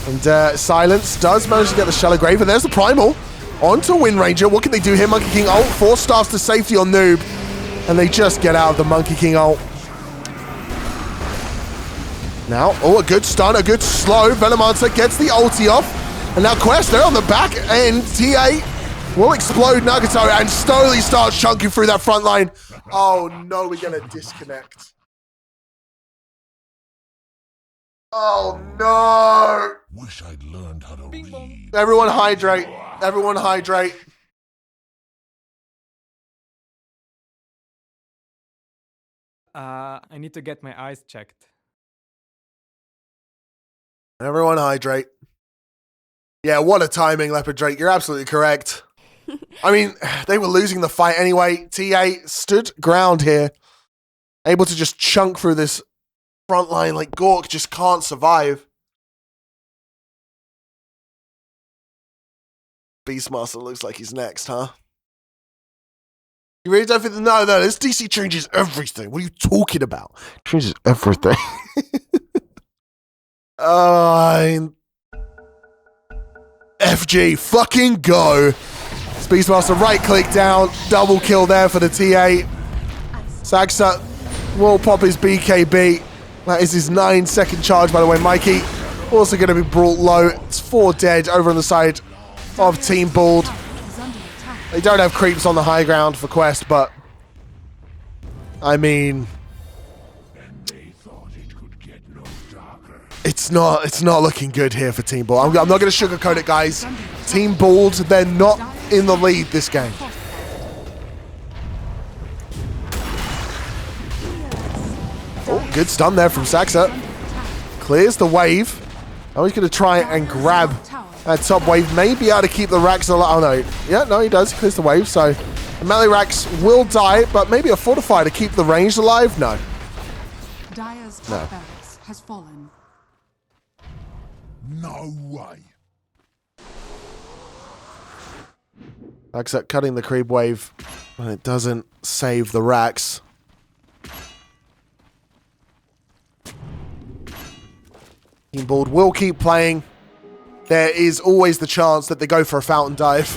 And Silence does manage to get the Shallow Grave, and there's the Primal. Onto Wind Ranger. What can they do here? Monkey King ult. 4 stars to safety on Noob. And they just get out of the Monkey King ult. Now, oh, a good stun, a good slow. Venomancer gets the ulti off. And now Quest, they're on the back end. TA will explode Nagato and slowly starts chunking through that front line. Oh no, we're going to disconnect. Oh no! Wish I'd learned how to read. Everyone hydrate. Everyone hydrate. I need to get my eyes checked. Everyone hydrate. Yeah, what a timing, Leopard Drake. You're absolutely correct. I mean, they were losing the fight anyway. TA stood ground here. Able to just chunk through this front line like Gork just can't survive. Beastmaster looks like he's next, huh? You really don't think... No, this DC changes everything. What are you talking about? Changes everything. FG, fucking go. Beastmaster right click down. Double kill there for the TA. Saxa will pop his BKB. That is his 9-second charge, by the way. Mikey also going to be brought low. It's 4 dead over on the side of Team Bald. They don't have creeps on the high ground for Quest, but I mean, it's not looking good here for Team Bald. I'm not going to sugarcoat it, guys. Team Bald, they're not in the lead this game. Oh, good stun there from Saxa. Clears the wave. Now he's going to try and grab that top wave. May be able to keep the racks alive. Oh, no. Yeah, no, he does. He clears the wave. So the melee racks will die, but maybe a fortify to keep the range alive? No. Dire's top barracks has fallen. No way. Saxa cutting the creep wave, and it doesn't save the racks. Team Bald will keep playing. There is always the chance that they go for a fountain dive.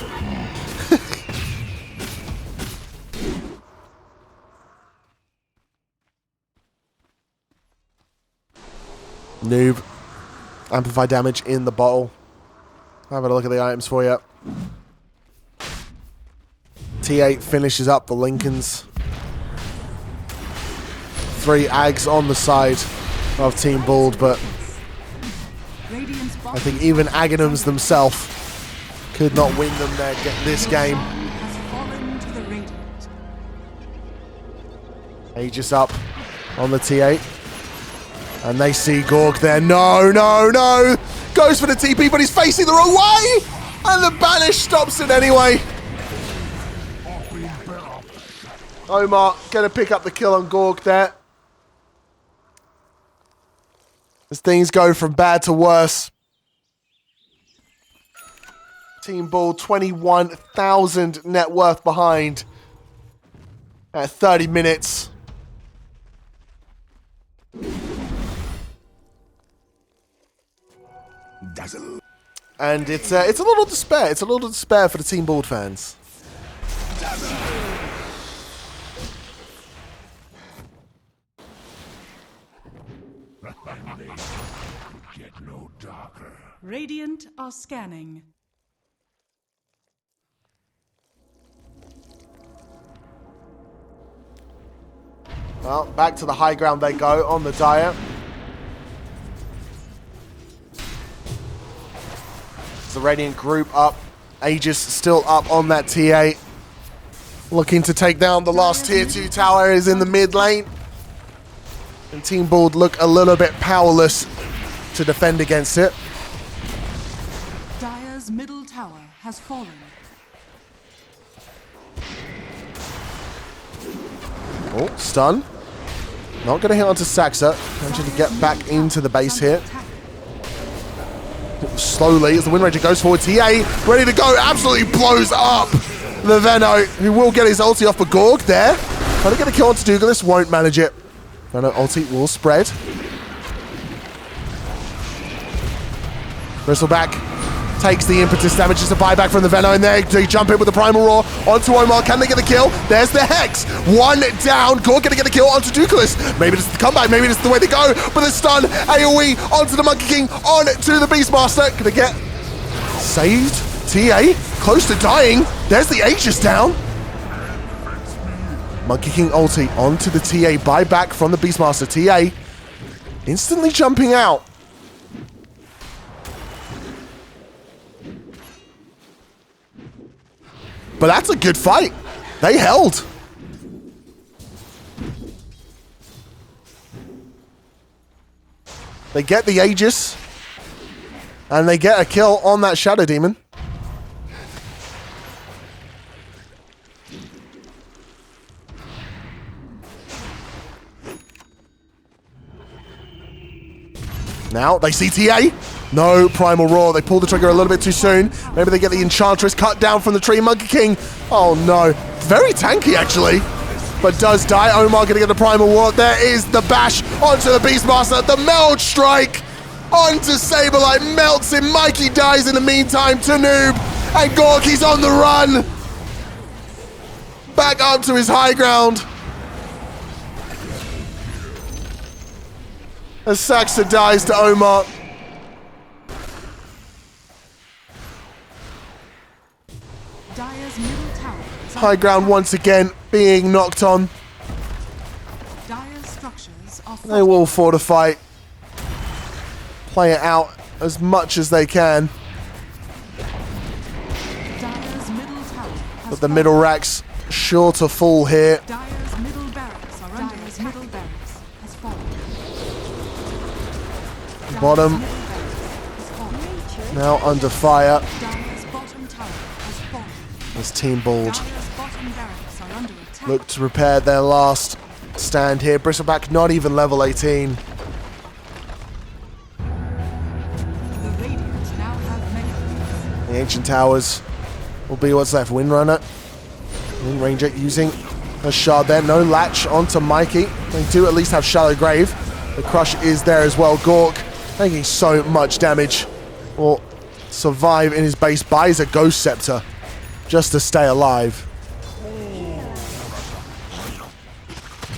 Noob. Amplify damage in the bottle. Have a look at the items for you. T8 finishes up the Lincolns. 3 Ags on the side of Team Bald, but I think even Aghanims themselves could not win them this game. Aegis up on the T8. And they see Gorg there. No, no, no! Goes for the TP, but he's facing the wrong way! And the Banish stops it anyway. Omar gonna pick up the kill on Gorg there. As things go from bad to worse. Team Ball 21,000 net worth behind at 30 minutes. Dazzle. And it's a little despair. It's a little despair for the Team Bald fans. Get no darker. Radiant are scanning. Well, back to the high ground they go on the Dire. The Radiant group up Aegis still up on that TA. Looking to take down the last tier 2 tower is in the mid lane. And Team Bald look a little bit powerless to defend against it. Dire's middle tower has fallen. Oh, stun. Not going to hit onto Saxa. Managing to get back into the base here. Slowly as the Wind Ranger goes forward. TA ready to go. Absolutely blows up the Veno, who will get his ulti off for Gorg there. Trying to get a kill onto Douglas. Won't manage it. Veno ulti will spread. Bristleback takes the impetus damage. Just a buyback from the Veno in there. They jump in with the Primal Roar onto Omar. Can they get the kill? There's the Hex. One down. Gorg gonna get a kill onto Douglas. Maybe this is the comeback. Maybe this is the way they go. But the stun. AoE onto the Monkey King. On to the Beastmaster. Gonna get saved. TA close to dying. There's the Aegis down. Monkey King ulti onto the TA. Buyback from the Beastmaster. TA instantly jumping out. But that's a good fight. They held. They get the Aegis. And they get a kill on that Shadow Demon. Now they see TA. No Primal Roar. They pull the trigger a little bit too soon. Maybe they get the Enchantress cut down from the tree. Monkey King. Oh no. Very tanky actually. But does die. Omar gonna get the Primal Roar. There is the bash onto the Beastmaster. The Meld Strike onto Saberlight. Melts him. Mikey dies in the meantime to Noob. And Gorky's on the run. Back up to his high ground. As Saxa dies to Omar. Dire's middle tower is High ground once again being knocked on. Dire's structures are They will fortify. Play it out as much as they can. Dire's middle tower has But the middle racks sure to fall here. Dire's middle barracks are under Dire's middle barracks has fallen. Bottom now under fire. Dire's bottom tower has fallen. As Team Bald Dire's bottom barracks are under attack. look to repair their last stand here. Bristleback not even level 18. The Radiant now have mega. The Ancient Towers will be what's left. Windrunner. Wind Ranger using a shard there. No latch onto Mikey. They do at least have Shallow Grave. The crush is there as well. Gork taking so much damage. Will survive in his base. Buys a Ghost Scepter just to stay alive.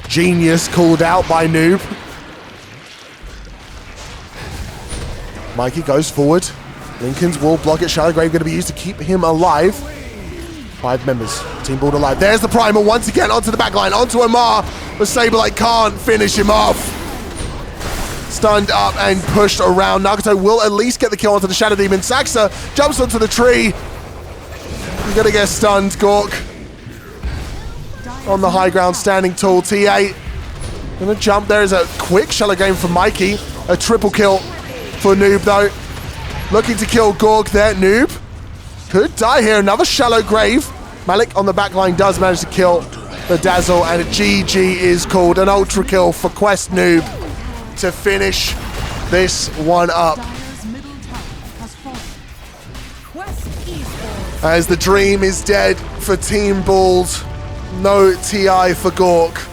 Genius called out by Noob. Mikey goes forward. Lincoln's will block it. Shallow Grave going to be used to keep him alive. 5 members. Team Bald alive. There's the Primal once again onto the back line. Onto Omar. But Saberlight can't finish him off. Stunned up and pushed around. Nagato will at least get the kill onto the Shadow Demon. Saxa jumps onto the tree. You're going to get stunned, Gork. On the high ground, standing tall. TA going to jump. There is a quick Shallow game from Mikey. A triple kill for Noob, though. Looking to kill Gorg there. Noob could die here. Another Shallow Grave. Malik on the back line does manage to kill the Dazzle, and a GG is called. An ultra kill for Quest Noob to finish this one up. Dire's middle tower has fallen. Quest Esports. As the dream is dead for Team Bald. No TI for Gork.